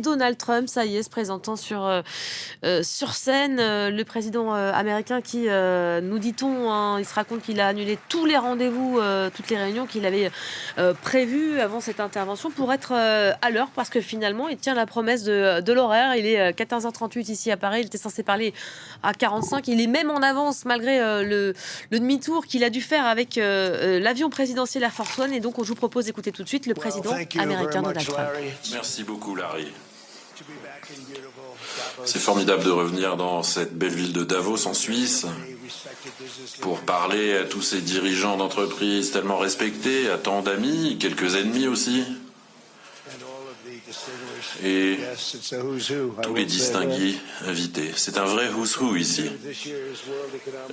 Donald Trump, ça y est, se présentant sur scène, le président, américain qui, nous dit-on, hein, il se raconte qu'il a annulé tous les rendez-vous, toutes les réunions qu'il avait, prévues avant cette intervention pour être, à l'heure parce que finalement il tient la promesse de l'horaire. Il est, 14h38 ici à Paris, il était censé parler à 45. Il est même en avance malgré, le demi-tour qu'il a dû faire avec, l'avion présidentiel Air Force One et donc je vous propose d'écouter tout de suite le président américain Donald Trump. Merci beaucoup, Larry. C'est formidable de revenir dans cette belle ville de Davos en Suisse pour parler à tous ces dirigeants d'entreprises tellement respectés, à tant d'amis, quelques ennemis aussi, et tous les distingués invités. C'est un vrai who's who ici.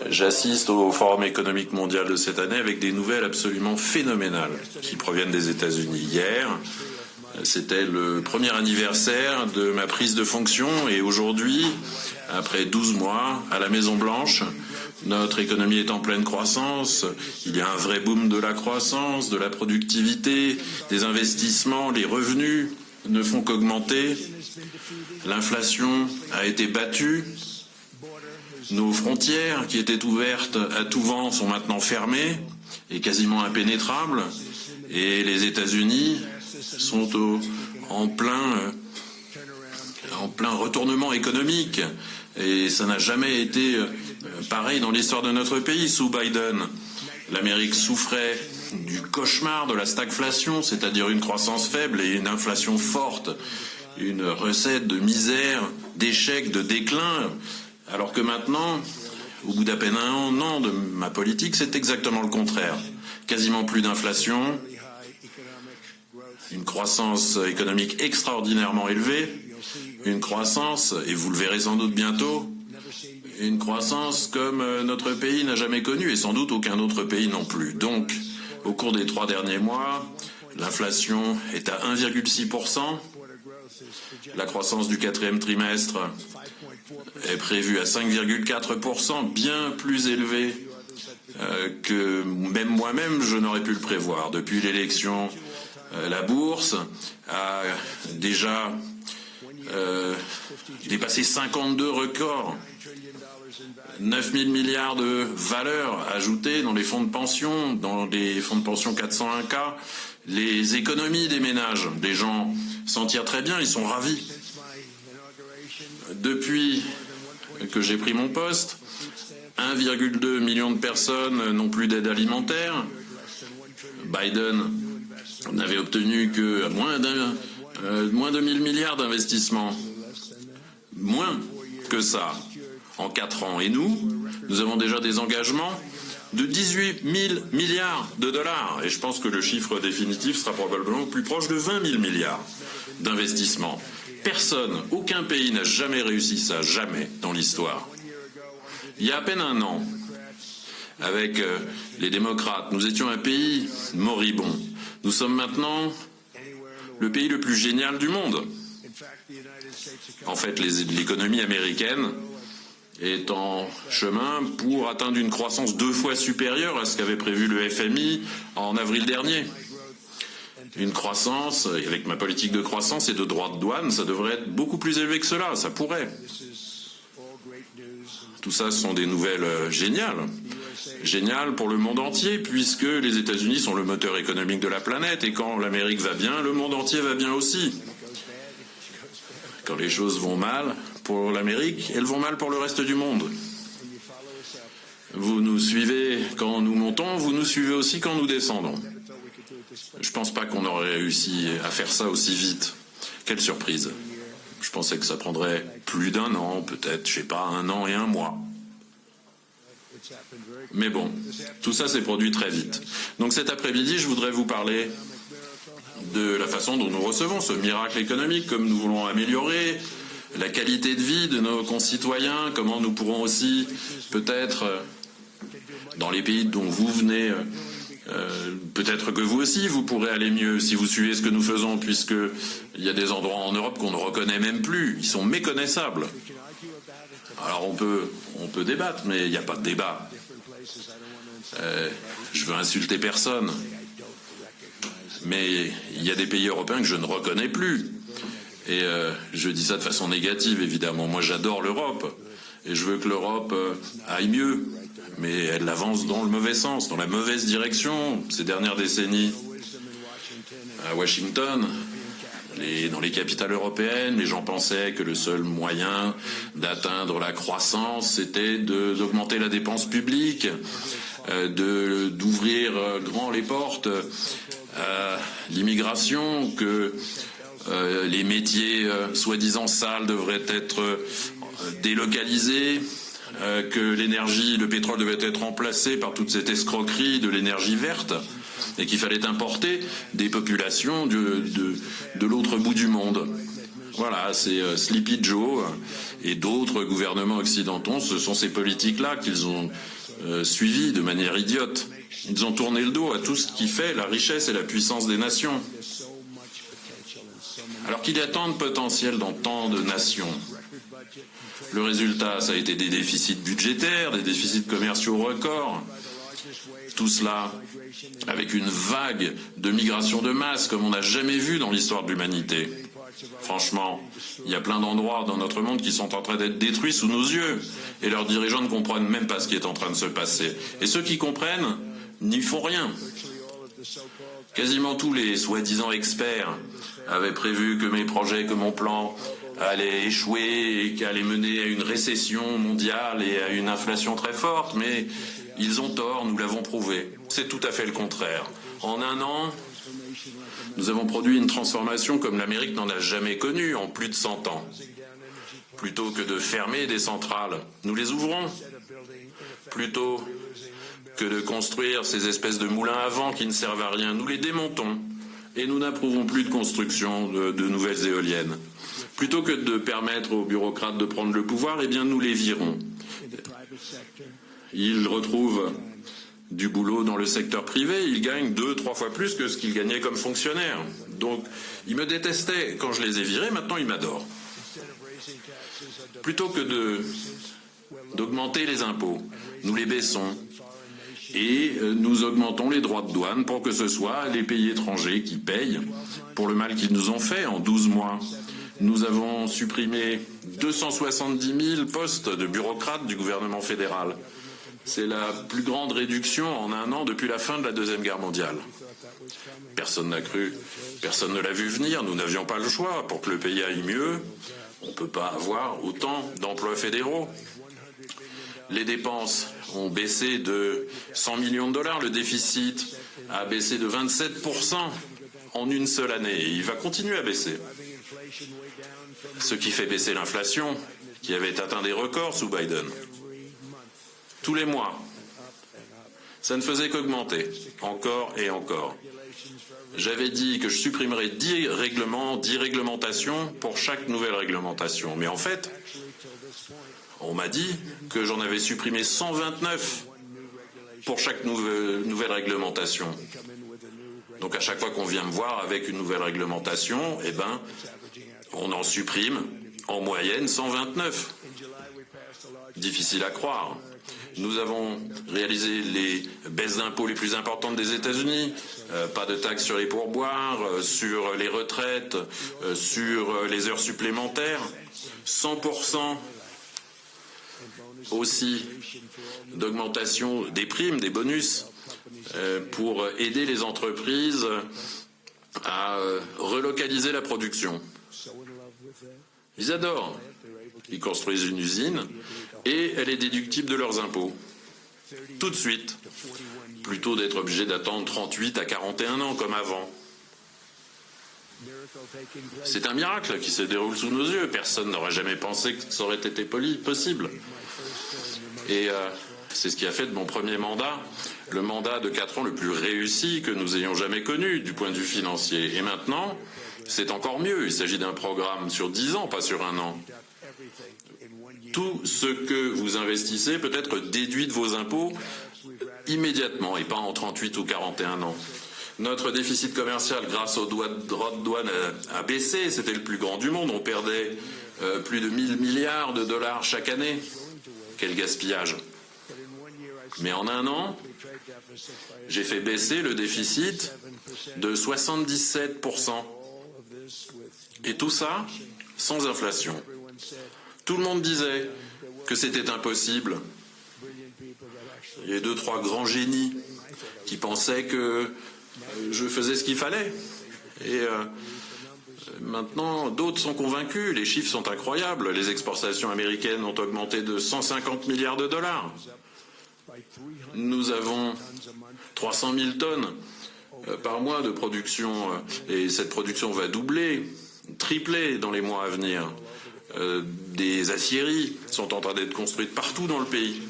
J'assiste au Forum économique mondial de cette année avec des nouvelles absolument phénoménales qui proviennent des États-Unis. Hier, c'était le premier anniversaire de ma prise de fonction et aujourd'hui, après 12 mois à la Maison-Blanche, notre économie est en pleine croissance. Il y a un vrai boom de la croissance, de la productivité, des investissements, les revenus ne font qu'augmenter. L'inflation a été battue. Nos frontières, qui étaient ouvertes à tout vent, sont maintenant fermées et quasiment impénétrables. Et les États-Unis sont en plein retournement économique. Et ça n'a jamais été pareil dans l'histoire de notre pays sous Biden. L'Amérique souffrait du cauchemar de la stagflation, c'est-à-dire une croissance faible et une inflation forte, une recette de misère, d'échec, de déclin, alors que maintenant, au bout d'à peine un an de ma politique, c'est exactement le contraire. Quasiment plus d'inflation, une croissance économique extraordinairement élevée, une croissance, et vous le verrez sans doute bientôt, une croissance comme notre pays n'a jamais connue et sans doute aucun autre pays non plus. Donc, au cours des 3 derniers mois, l'inflation est à 1,6%. La croissance du 4e trimestre est prévue à 5,4%, bien plus élevée que même moi-même je n'aurais pu le prévoir. Depuis l'élection, la bourse a déjà dépassé 52 records. 9 000 milliards de valeur ajoutée dans les fonds de pension, dans les fonds de pension 401K, les économies des ménages. Des gens s'en tirent très bien, ils sont ravis. Depuis que j'ai pris mon poste, 1,2 million de personnes n'ont plus d'aide alimentaire. Biden n'avait obtenu que moins de 1000 milliards d'investissements. Moins que ça. En 4 ans. Et nous avons déjà des engagements de 18 000 milliards de dollars. Et je pense que le chiffre définitif sera probablement plus proche de 20 000 milliards d'investissements. Personne, aucun pays n'a jamais réussi ça, jamais dans l'histoire. Il y a à peine un an, avec les démocrates, nous étions un pays moribond. Nous sommes maintenant le pays le plus génial du monde. En fait, l'économie américaine est en chemin pour atteindre une croissance 2 fois supérieure à ce qu'avait prévu le FMI en avril dernier. Une croissance, avec ma politique de croissance et de droits de douane, ça devrait être beaucoup plus élevé que cela, ça pourrait. Tout ça sont des nouvelles géniales. Géniales pour le monde entier, puisque les États-Unis sont le moteur économique de la planète, et quand l'Amérique va bien, le monde entier va bien aussi. Quand les choses vont mal pour l'Amérique, elles vont mal pour le reste du monde. Vous nous suivez quand nous montons, vous nous suivez aussi quand nous descendons. Je ne pense pas qu'on aurait réussi à faire ça aussi vite. Quelle surprise. Je pensais que ça prendrait plus d'1 an, peut-être, je sais pas, 1 an et 1 mois. Mais bon, tout ça s'est produit très vite. Donc cet après-midi, je voudrais vous parler de la façon dont nous recevons ce miracle économique, comme nous voulons améliorer la qualité de vie de nos concitoyens, comment nous pourrons aussi, peut-être, dans les pays dont vous venez, peut-être que vous aussi, vous pourrez aller mieux si vous suivez ce que nous faisons, puisqu'il y a des endroits en Europe qu'on ne reconnaît même plus, ils sont méconnaissables. Alors on peut débattre, mais il n'y a pas de débat. Je veux insulter personne. Mais il y a des pays européens que je ne reconnais plus. Et je dis ça de façon négative, évidemment. Moi, j'adore l'Europe. Et je veux que l'Europe aille mieux. Mais elle avance dans le mauvais sens, dans la mauvaise direction. Ces dernières décennies, à Washington, dans les capitales européennes, les gens pensaient que le seul moyen d'atteindre la croissance, c'était d'augmenter la dépense publique, d'ouvrir grand les portes à l'immigration, que les métiers soi-disant sales devraient être délocalisés, que l'énergie, le pétrole devait être remplacé par toute cette escroquerie de l'énergie verte, et qu'il fallait importer des populations de l'autre bout du monde. Voilà, c'est Sleepy Joe et d'autres gouvernements occidentaux, ce sont ces politiques-là qu'ils ont suivies de manière idiote. Ils ont tourné le dos à tout ce qui fait la richesse et la puissance des nations. Alors qu'il y a tant de potentiel dans tant de nations, le résultat, ça a été des déficits budgétaires, des déficits commerciaux records. Tout cela avec une vague de migration de masse comme on n'a jamais vu dans l'histoire de l'humanité. Franchement, il y a plein d'endroits dans notre monde qui sont en train d'être détruits sous nos yeux. Et leurs dirigeants ne comprennent même pas ce qui est en train de se passer. Et ceux qui comprennent n'y font rien. Quasiment tous les soi-disant experts avaient prévu que mes projets, que mon plan allait échouer et qu'allait mener à une récession mondiale et à une inflation très forte, mais ils ont tort, nous l'avons prouvé. C'est tout à fait le contraire. En un an, nous avons produit une transformation comme l'Amérique n'en a jamais connue en plus de 100 ans. Plutôt que de fermer des centrales, nous les ouvrons. Plutôt que de construire ces espèces de moulins à vent qui ne servent à rien, nous les démontons. Et nous n'approuvons plus de construction de nouvelles éoliennes. Plutôt que de permettre aux bureaucrates de prendre le pouvoir, eh bien nous les virons. Ils retrouvent du boulot dans le secteur privé, ils gagnent 2-3 fois plus que ce qu'ils gagnaient comme fonctionnaires. Donc, ils me détestaient quand je les ai virés, maintenant ils m'adorent. Plutôt que d'augmenter les impôts, nous les baissons. Et nous augmentons les droits de douane pour que ce soit les pays étrangers qui payent pour le mal qu'ils nous ont fait en 12 mois. Nous avons supprimé 270 000 postes de bureaucrates du gouvernement fédéral. C'est la plus grande réduction en un an depuis la fin de la Deuxième Guerre mondiale. Personne n'a cru, personne ne l'a vu venir, nous n'avions pas le choix. Pour que le pays aille mieux, on ne peut pas avoir autant d'emplois fédéraux. Les dépenses ont baissé de 100 millions de dollars, le déficit a baissé de 27% en une seule année, et il va continuer à baisser. Ce qui fait baisser l'inflation, qui avait atteint des records sous Biden. Tous les mois, ça ne faisait qu'augmenter, encore et encore. J'avais dit que je supprimerais 10 règlements, 10 réglementations pour chaque nouvelle réglementation. Mais en fait, on m'a dit que j'en avais supprimé 129 pour chaque nouvelle réglementation. Donc à chaque fois qu'on vient me voir avec une nouvelle réglementation, eh ben, on en supprime en moyenne 129. Difficile à croire. Nous avons réalisé les baisses d'impôts les plus importantes des États-Unis. Pas de taxes sur les pourboires, sur les retraites, sur les heures supplémentaires. 100% aussi d'augmentation des primes, des bonus, pour aider les entreprises à relocaliser la production. Ils adorent. Ils construisent une usine et elle est déductible de leurs impôts. Tout de suite, plutôt d'être obligé d'attendre 38 à 41 ans comme avant. C'est un miracle qui se déroule sous nos yeux. Personne n'aurait jamais pensé que ça aurait été possible. Et c'est ce qui a fait de mon premier mandat le mandat de 4 ans le plus réussi que nous ayons jamais connu du point de vue financier. Et maintenant, c'est encore mieux. Il s'agit d'un programme sur 10 ans, pas sur un an. Tout ce que vous investissez peut être déduit de vos impôts immédiatement et pas en 38 ou 41 ans. Notre déficit commercial, grâce aux droits de douane, a baissé. C'était le plus grand du monde. On perdait plus de 1000 milliards de dollars chaque année. Quel gaspillage. Mais en un an, j'ai fait baisser le déficit de 77%. Et tout ça sans inflation. Tout le monde disait que c'était impossible. Il y a 2-3 grands génies qui pensaient que je faisais ce qu'il fallait. Et maintenant, d'autres sont convaincus. Les chiffres sont incroyables. Les exportations américaines ont augmenté de 150 milliards de dollars. Nous avons 300 000 tonnes par mois de production. Et cette production va doubler, tripler dans les mois à venir. Des aciéries sont en train d'être construites partout dans le pays.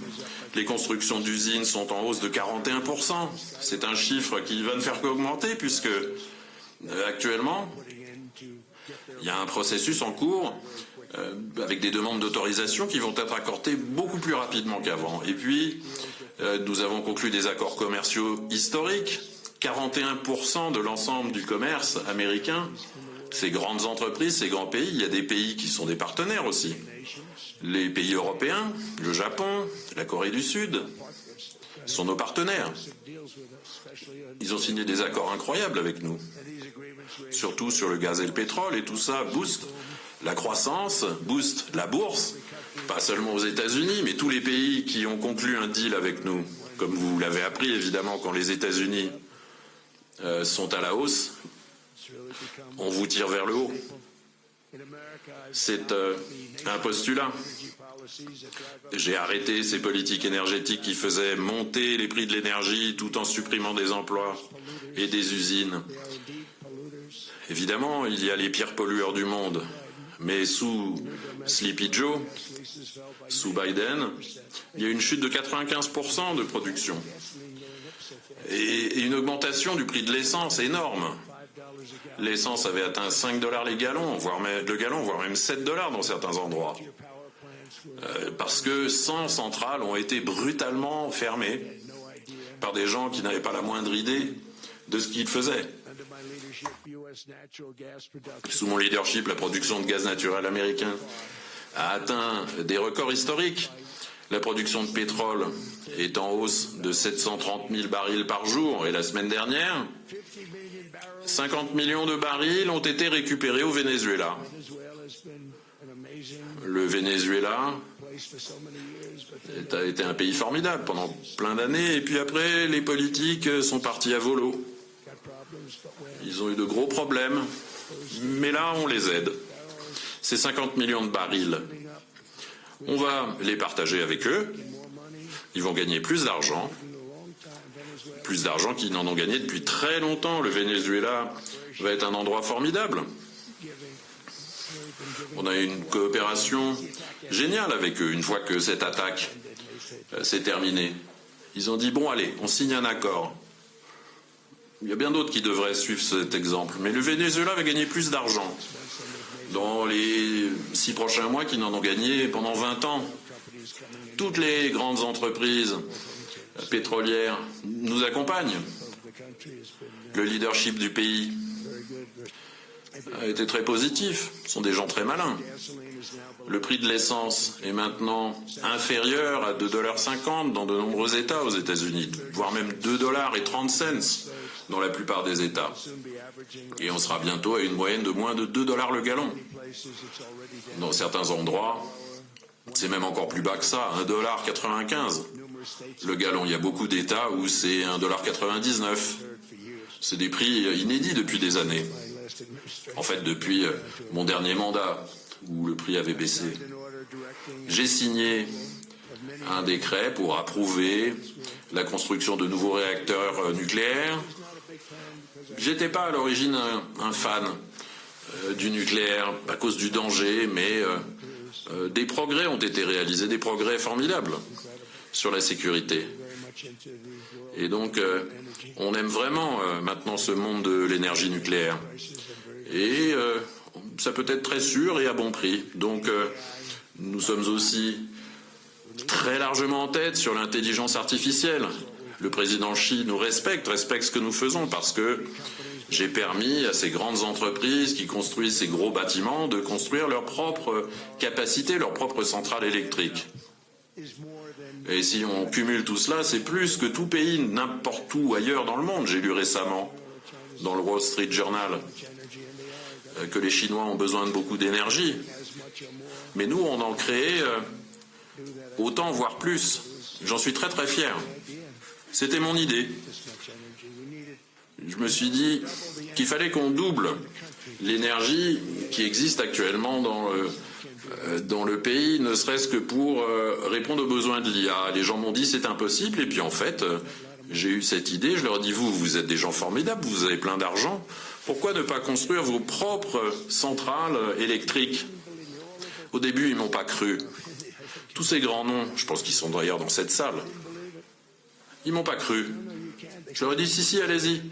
Les constructions d'usines sont en hausse de 41%. C'est un chiffre qui va ne faire qu'augmenter puisque actuellement, il y a un processus en cours avec des demandes d'autorisation qui vont être accordées beaucoup plus rapidement qu'avant. Et puis, nous avons conclu des accords commerciaux historiques. 41% de l'ensemble du commerce américain, ces grandes entreprises, ces grands pays, il y a des pays qui sont des partenaires aussi. Les pays européens, le Japon, la Corée du Sud, sont nos partenaires. Ils ont signé des accords incroyables avec nous, surtout sur le gaz et le pétrole, et tout ça booste la croissance, booste la bourse, pas seulement aux États-Unis, mais tous les pays qui ont conclu un deal avec nous. Comme vous l'avez appris, évidemment, quand les États-Unis sont à la hausse, on vous tire vers le haut. C'est un postulat. J'ai arrêté ces politiques énergétiques qui faisaient monter les prix de l'énergie tout en supprimant des emplois et des usines. Évidemment, il y a les pires pollueurs du monde, mais sous Sleepy Joe, sous Biden, il y a une chute de 95% de production et une augmentation du prix de l'essence énorme. L'essence avait atteint 5 $ le gallon, voire même 7 $ dans certains endroits. Parce que 100 centrales ont été brutalement fermées par des gens qui n'avaient pas la moindre idée de ce qu'ils faisaient. Sous mon leadership, la production de gaz naturel américain a atteint des records historiques. La production de pétrole est en hausse de 730 000 barils par jour. Et la semaine dernière, 50 millions de barils ont été récupérés au Venezuela. Le Venezuela a été un pays formidable pendant plein d'années. Et puis après, les politiques sont partis à volo. Ils ont eu de gros problèmes. Mais là, on les aide. Ces 50 millions de barils, on va les partager avec eux. Ils vont gagner plus d'argent qu'ils n'en ont gagné depuis très longtemps. Le Venezuela va être un endroit formidable. On a une coopération géniale avec eux une fois que cette attaque s'est terminée. Ils ont dit, bon allez, on signe un accord. Il y a bien d'autres qui devraient suivre cet exemple. Mais le Venezuela va gagner plus d'argent dans les 6 prochains mois qu'ils n'en ont gagné pendant 20 ans. Toutes les grandes entreprises pétrolières nous accompagnent. Le leadership du pays a été très positif. Ce sont des gens très malins. Le prix de l'essence est maintenant inférieur à 2,50 $ dans de nombreux États aux États-Unis, voire même 2,30 $ dans la plupart des États. Et on sera bientôt à une moyenne de moins de 2 $ le gallon. Dans certains endroits, c'est même encore plus bas que ça, 1,95 $ le gallon. Il y a beaucoup d'États où c'est 1,99 $. C'est des prix inédits depuis des années. En fait, depuis mon dernier mandat, où le prix avait baissé. J'ai signé un décret pour approuver la construction de nouveaux réacteurs nucléaires. J'étais pas à l'origine un fan du nucléaire à cause du danger, mais des progrès ont été réalisés, des progrès formidables sur la sécurité. Et donc, on aime vraiment maintenant ce monde de l'énergie nucléaire. Et ça peut être très sûr et à bon prix. Donc, nous sommes aussi très largement en tête sur l'intelligence artificielle. Le président Xi nous respecte ce que nous faisons parce que j'ai permis à ces grandes entreprises qui construisent ces gros bâtiments de construire leurs propres capacités, leurs propres centrales électriques. Et si on cumule tout cela, c'est plus que tout pays, n'importe où ailleurs dans le monde. J'ai lu récemment dans le Wall Street Journal que les Chinois ont besoin de beaucoup d'énergie. Mais nous, on en crée autant, voire plus. J'en suis très très fier. C'était mon idée. Je me suis dit qu'il fallait qu'on double l'énergie qui existe actuellement dans le pays, ne serait-ce que pour répondre aux besoins de l'IA. Les gens m'ont dit c'est impossible, et puis en fait, j'ai eu cette idée, je leur ai dit vous êtes des gens formidables, vous avez plein d'argent, pourquoi ne pas construire vos propres centrales électriques? Au début, ils m'ont pas cru. Tous ces grands noms, je pense qu'ils sont d'ailleurs dans cette salle, ils m'ont pas cru. Je leur ai dit si, allez-y.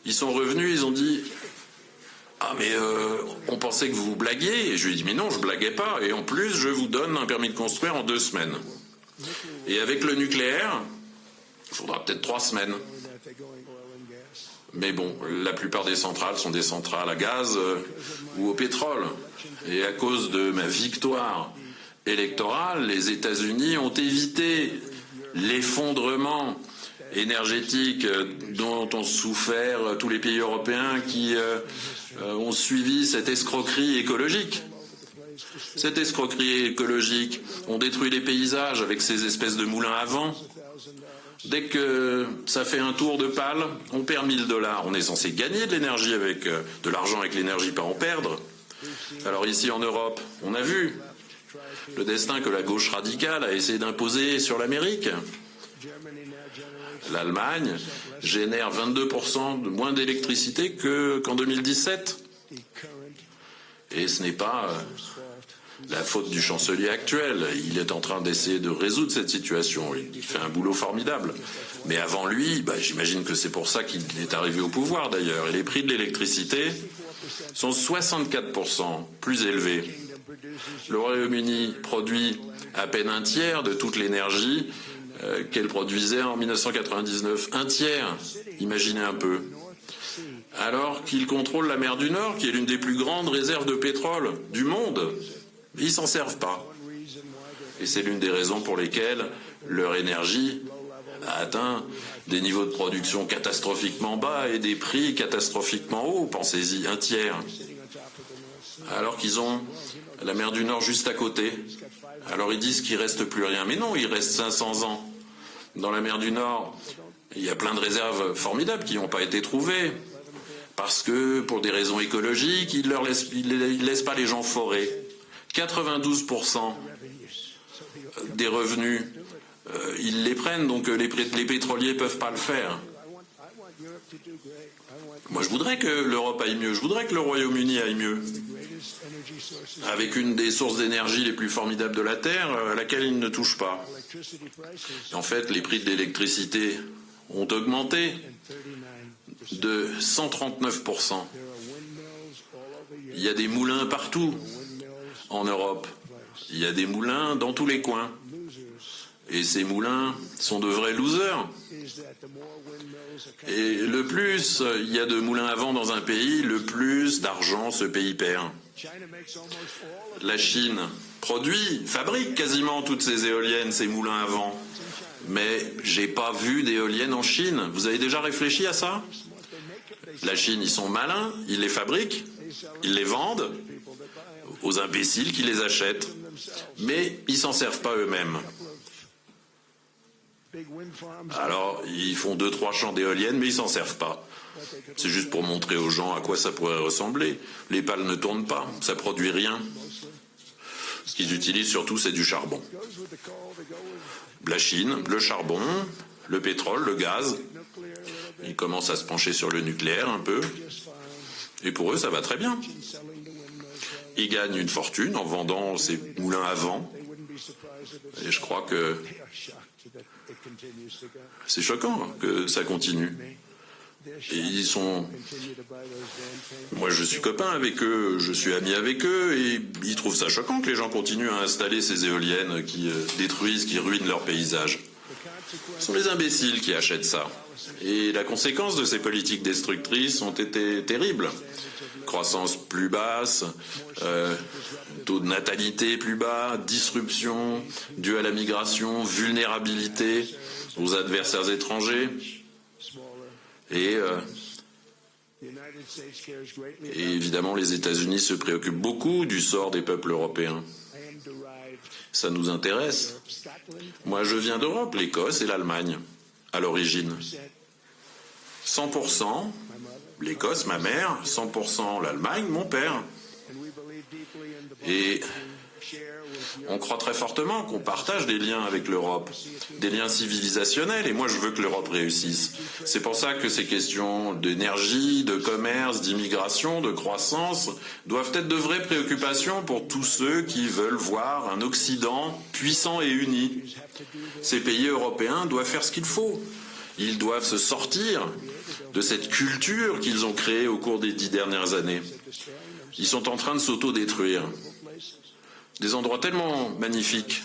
Ils sont revenus, ils ont dit ah mais on pensait que vous blaguiez, et je lui ai dit mais non, je blaguais pas, et en plus je vous donne un permis de construire en 2 semaines. Et avec le nucléaire, il faudra peut-être 3 semaines. Mais bon, la plupart des centrales sont des centrales à gaz ou au pétrole. Et à cause de ma victoire électorale, les États-Unis ont évité l'effondrement énergétique dont ont souffert tous les pays européens qui ont suivi cette escroquerie écologique. Cette escroquerie écologique, on détruit les paysages avec ces espèces de moulins à vent. Dès que ça fait un tour de pale, on perd $1000. On est censé gagner de l'énergie avec de l'argent avec l'énergie, pas en perdre. Alors ici en Europe, on a vu le destin que la gauche radicale a essayé d'imposer sur l'Amérique. L'Allemagne génère 22% de moins d'électricité qu'en 2017. Et ce n'est pas la faute du chancelier actuel. Il est en train d'essayer de résoudre cette situation. Il fait un boulot formidable. Mais avant lui, j'imagine que c'est pour ça qu'il est arrivé au pouvoir d'ailleurs. Et les prix de l'électricité sont 64% plus élevés. Le Royaume-Uni produit à peine un tiers de toute l'énergie qu'elle produisait en 1999. Un tiers, imaginez un peu. Alors qu'il contrôle la mer du Nord, qui est l'une des plus grandes réserves de pétrole du monde. Ils s'en servent pas. Et c'est l'une des raisons pour lesquelles leur énergie a atteint des niveaux de production catastrophiquement bas et des prix catastrophiquement hauts. Pensez-y, un tiers. Alors qu'ils ont la mer du Nord juste à côté. Alors ils disent qu'il ne reste plus rien. Mais non, il reste 500 ans. Dans la mer du Nord, il y a plein de réserves formidables qui n'ont pas été trouvées. Parce que, pour des raisons écologiques, ils ne laissent pas les gens forer. 92% des revenus, ils les prennent, donc les pétroliers ne peuvent pas le faire. Moi, je voudrais que l'Europe aille mieux, je voudrais que le Royaume-Uni aille mieux, avec une des sources d'énergie les plus formidables de la Terre, à laquelle ils ne touchent pas. En fait, les prix de l'électricité ont augmenté de 139%. Il y a des moulins partout en Europe. Il y a des moulins dans tous les coins. Et ces moulins sont de vrais losers. Et le plus il y a de moulins à vent dans un pays, le plus d'argent ce pays perd. La Chine fabrique quasiment toutes ces éoliennes, ces moulins à vent. Mais j'ai pas vu d'éoliennes en Chine. Vous avez déjà réfléchi à ça? La Chine, ils sont malins, ils les fabriquent, ils les vendent aux imbéciles qui les achètent. Mais ils s'en servent pas eux-mêmes. Alors, ils font 2-3 champs d'éoliennes, mais ils s'en servent pas. C'est juste pour montrer aux gens à quoi ça pourrait ressembler. Les pales ne tournent pas, ça produit rien. Ce qu'ils utilisent surtout, c'est du charbon. La Chine, le charbon, le pétrole, le gaz. Ils commencent à se pencher sur le nucléaire un peu. Et pour eux, ça va très bien. Ils gagnent une fortune en vendant ces moulins à vent. Et je crois que c'est choquant que ça continue. Et ils sont... Moi, je suis copain avec eux, je suis ami avec eux, et ils trouvent ça choquant que les gens continuent à installer ces éoliennes qui détruisent, qui ruinent leur paysage. Ce sont les imbéciles qui achètent ça. Et la conséquence de ces politiques destructrices ont été terribles. Croissance plus basse, taux de natalité plus bas, disruption due à la migration, vulnérabilité aux adversaires étrangers. Et Et évidemment, les États-Unis se préoccupent beaucoup du sort des peuples européens. Ça nous intéresse. Moi, je viens d'Europe, l'Écosse et l'Allemagne, à l'origine. 100% l'Écosse, ma mère, 100% l'Allemagne, mon père. Et on croit très fortement qu'on partage des liens avec l'Europe, des liens civilisationnels, et moi je veux que l'Europe réussisse. C'est pour ça que ces questions d'énergie, de commerce, d'immigration, de croissance doivent être de vraies préoccupations pour tous ceux qui veulent voir un Occident puissant et uni. Ces pays européens doivent faire ce qu'il faut. Ils doivent se sortir de cette culture qu'ils ont créée au cours des 10 dernières années. Ils sont en train de s'auto-détruire. Des endroits tellement magnifiques.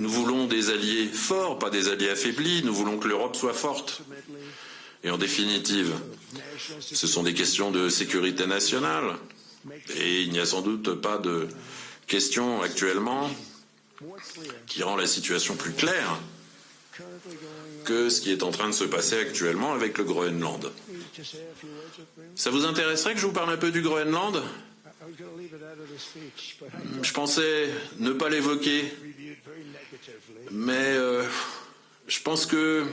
Nous voulons des alliés forts, pas des alliés affaiblis. Nous voulons que l'Europe soit forte. Et en définitive, ce sont des questions de sécurité nationale. Et il n'y a sans doute pas de question actuellement qui rend la situation plus claire que ce qui est en train de se passer actuellement avec le Groenland. Ça vous intéresserait que je vous parle un peu du Groenland ? Je pensais ne pas l'évoquer, mais je pense que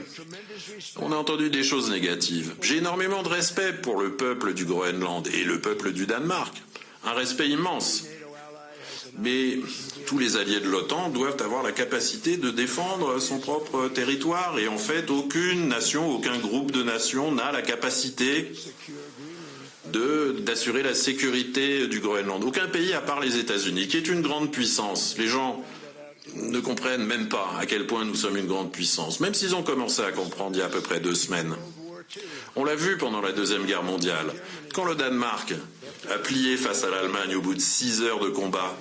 on a entendu des choses négatives. J'ai énormément de respect pour le peuple du Groenland et le peuple du Danemark, un respect immense. Mais tous les alliés de l'OTAN doivent avoir la capacité de défendre son propre territoire, et en fait, aucune nation, aucun groupe de nations n'a la capacité d'assurer la sécurité du Groenland. Aucun pays à part les États-Unis, qui est une grande puissance. Les gens ne comprennent même pas à quel point nous sommes une grande puissance, même s'ils ont commencé à comprendre il y a à peu près 2 semaines. On l'a vu pendant la Deuxième Guerre mondiale, quand le Danemark a plié face à l'Allemagne au bout de 6 heures de combat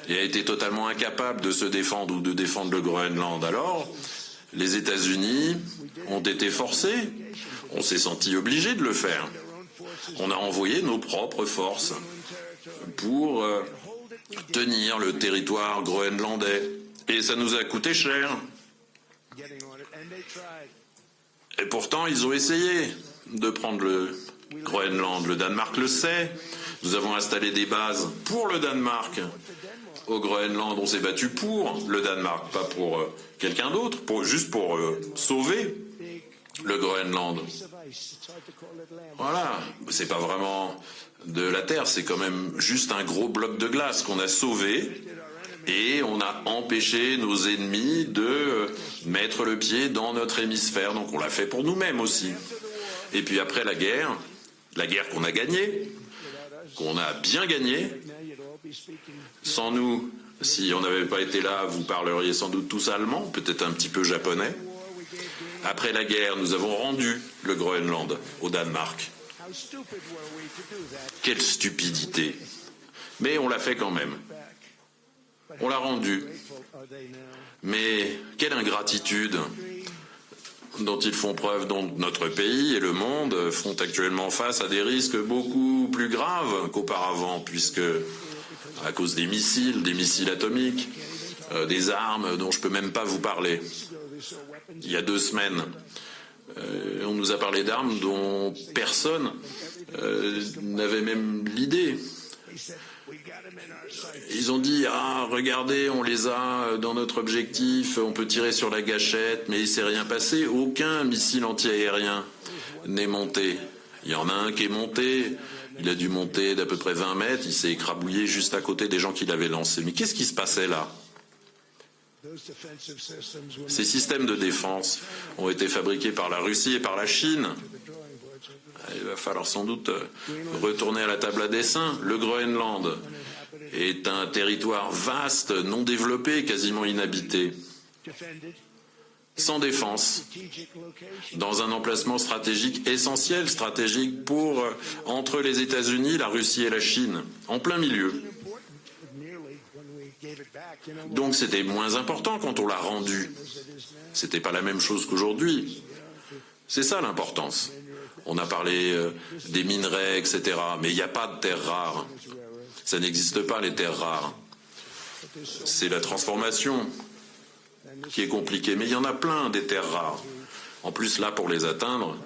et a été totalement incapable de se défendre ou de défendre le Groenland. Alors, les États-Unis ont été forcés, on s'est senti obligé de le faire. On a envoyé nos propres forces pour tenir le territoire groenlandais. Et ça nous a coûté cher. Et pourtant, ils ont essayé de prendre le Groenland. Le Danemark le sait. Nous avons installé des bases pour le Danemark. Au Groenland, on s'est battu pour le Danemark, pas pour quelqu'un d'autre, juste pour sauver le Groenland. Voilà, c'est pas vraiment de la terre, c'est quand même juste un gros bloc de glace qu'on a sauvé, et on a empêché nos ennemis de mettre le pied dans notre hémisphère, donc on l'a fait pour nous-mêmes aussi. Et puis après la guerre qu'on a gagnée, qu'on a bien gagnée, sans nous, si on n'avait pas été là, vous parleriez sans doute tous allemand, peut-être un petit peu japonais. Après la guerre, nous avons rendu le Groenland au Danemark. Quelle stupidité! Mais on l'a fait quand même. On l'a rendu. Mais quelle ingratitude dont ils font preuve, dont notre pays et le monde font actuellement face à des risques beaucoup plus graves qu'auparavant, puisque à cause des missiles atomiques, des armes dont je ne peux même pas vous parler. Il y a 2 semaines, on nous a parlé d'armes dont personne n'avait même l'idée. Ils ont dit « Ah, regardez, on les a dans notre objectif, on peut tirer sur la gâchette, mais il ne s'est rien passé. Aucun missile anti-aérien n'est monté. Il y en a un qui est monté, il a dû monter d'à peu près 20 mètres, il s'est écrabouillé juste à côté des gens qui l'avaient lancé. Mais qu'est-ce qui se passait là ? Ces systèmes de défense ont été fabriqués par la Russie et par la Chine. Il va falloir sans doute retourner à la table à dessin. Le Groenland est un territoire vaste, non développé, quasiment inhabité, sans défense, dans un emplacement stratégique essentiel, stratégique entre les États-Unis, la Russie et la Chine, en plein milieu. Donc c'était moins important quand on l'a rendu. C'était pas la même chose qu'aujourd'hui. C'est ça l'importance. On a parlé des minerais, etc. Mais il n'y a pas de terres rares. Ça n'existe pas, les terres rares. C'est la transformation qui est compliquée. Mais il y en a plein des terres rares. En plus, là, pour les atteindre,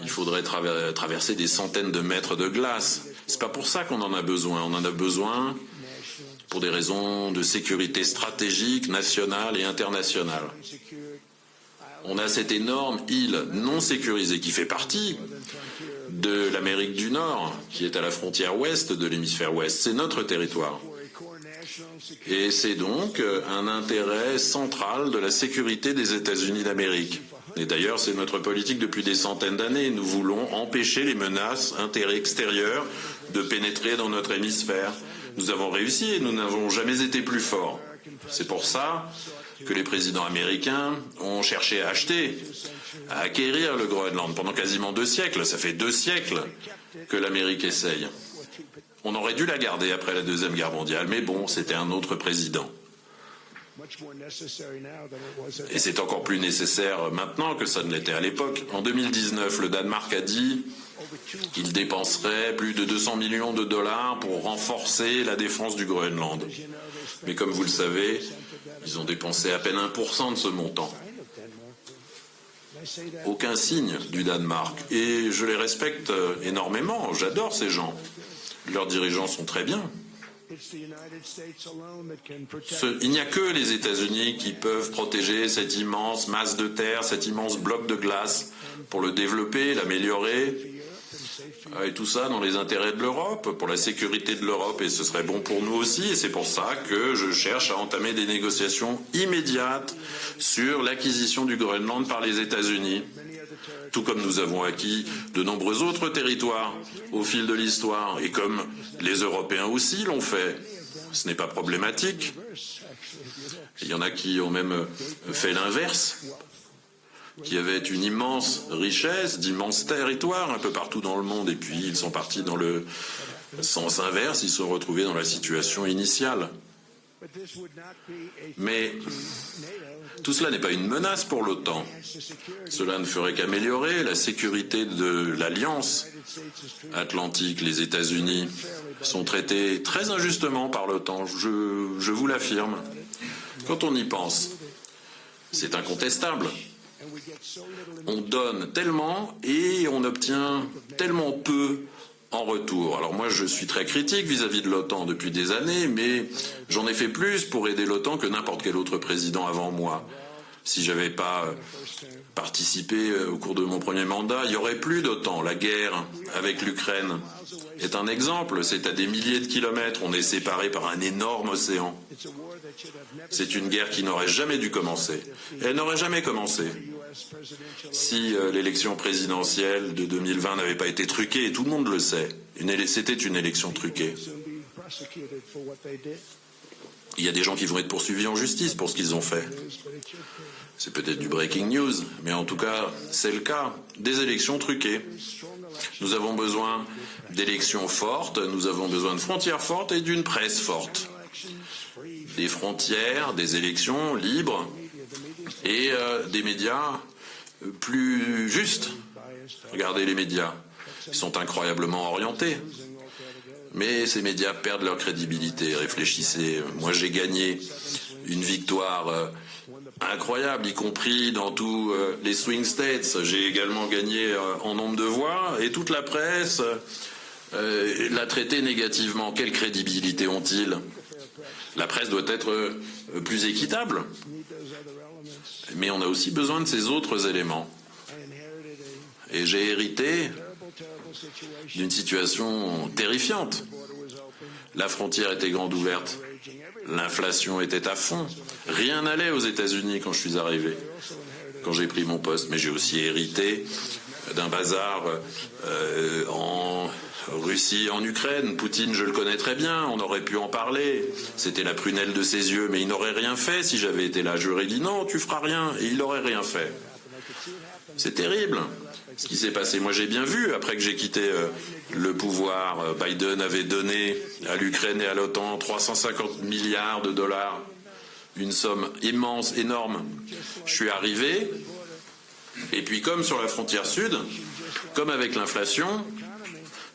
il faudrait traverser des centaines de mètres de glace. C'est pas pour ça qu'on en a besoin. On en a besoin pour des raisons de sécurité stratégique, nationale et internationale. On a cette énorme île non sécurisée qui fait partie de l'Amérique du Nord, qui est à la frontière ouest de l'hémisphère ouest. C'est notre territoire. Et c'est donc un intérêt central de la sécurité des États-Unis d'Amérique. Et d'ailleurs, c'est notre politique depuis des centaines d'années. Nous voulons empêcher les menaces extérieures de pénétrer dans notre hémisphère. Nous avons réussi et nous n'avons jamais été plus forts. C'est pour ça que les présidents américains ont cherché à acheter, à acquérir le Groenland pendant quasiment 2 siècles. Ça fait 2 siècles que l'Amérique essaye. On aurait dû la garder après la Deuxième Guerre mondiale, mais bon, c'était un autre président. Et c'est encore plus nécessaire maintenant que ça ne l'était à l'époque. En 2019, le Danemark a dit qu'il dépenserait plus de 200 millions de dollars pour renforcer la défense du Groenland. Mais comme vous le savez, ils ont dépensé à peine 1% de ce montant. Aucun signe du Danemark. Et je les respecte énormément, j'adore ces gens. Leurs dirigeants sont très bien. Il n'y a que les États-Unis qui peuvent protéger cette immense masse de terre, cet immense bloc de glace, pour le développer, l'améliorer, et tout ça dans les intérêts de l'Europe, pour la sécurité de l'Europe, et ce serait bon pour nous aussi, et c'est pour ça que je cherche à entamer des négociations immédiates sur l'acquisition du Groenland par les États-Unis. Tout comme nous avons acquis de nombreux autres territoires au fil de l'histoire, et comme les Européens aussi l'ont fait. Ce n'est pas problématique. Il y en a qui ont même fait l'inverse, qui avaient une immense richesse, d'immenses territoires un peu partout dans le monde, et puis ils sont partis dans le sens inverse, ils se sont retrouvés dans la situation initiale. Mais tout cela n'est pas une menace pour l'OTAN. Cela ne ferait qu'améliorer la sécurité de l'Alliance Atlantique. Les États-Unis sont traités très injustement par l'OTAN, je vous l'affirme. Quand on y pense, c'est incontestable. On donne tellement et on obtient tellement peu en retour. Alors moi, je suis très critique vis-à-vis de l'OTAN depuis des années, mais j'en ai fait plus pour aider l'OTAN que n'importe quel autre président avant moi. Si j'avais pas participé au cours de mon premier mandat, il n'y aurait plus d'OTAN. La guerre avec l'Ukraine est un exemple. C'est à des milliers de kilomètres. On est séparés par un énorme océan. C'est une guerre qui n'aurait jamais dû commencer. Elle n'aurait jamais commencé si l'élection présidentielle de 2020 n'avait pas été truquée, et tout le monde le sait. C'était une élection truquée. Il y a des gens qui vont être poursuivis en justice pour ce qu'ils ont fait. C'est peut-être du breaking news, mais en tout cas, c'est le cas. Des élections truquées. Nous avons besoin d'élections fortes, nous avons besoin de frontières fortes et d'une presse forte. Des frontières, des élections libres et des médias plus justes. Regardez les médias, ils sont incroyablement orientés. Mais ces médias perdent leur crédibilité. Réfléchissez, moi j'ai gagné une victoire incroyable, y compris dans tous les swing states. J'ai également gagné en nombre de voix, et toute la presse l'a traité négativement. Quelle crédibilité ont-ils? La presse doit être plus équitable. Mais on a aussi besoin de ces autres éléments. Et j'ai hérité d'une situation terrifiante. La frontière était grande ouverte. L'inflation était à fond. Rien n'allait aux États-Unis quand je suis arrivé, quand j'ai pris mon poste. Mais j'ai aussi hérité d'un bazar en Russie, en Ukraine. Poutine, je le connais très bien, on aurait pu en parler. C'était la prunelle de ses yeux, mais il n'aurait rien fait si j'avais été là. J'aurais dit non, tu feras rien, et il n'aurait rien fait. C'est terrible ce qui s'est passé. Moi, j'ai bien vu, après que j'ai quitté le pouvoir, Biden avait donné à l'Ukraine et à l'OTAN 350 milliards de dollars, une somme immense, énorme. Je suis arrivé, et puis comme sur la frontière sud, comme avec l'inflation,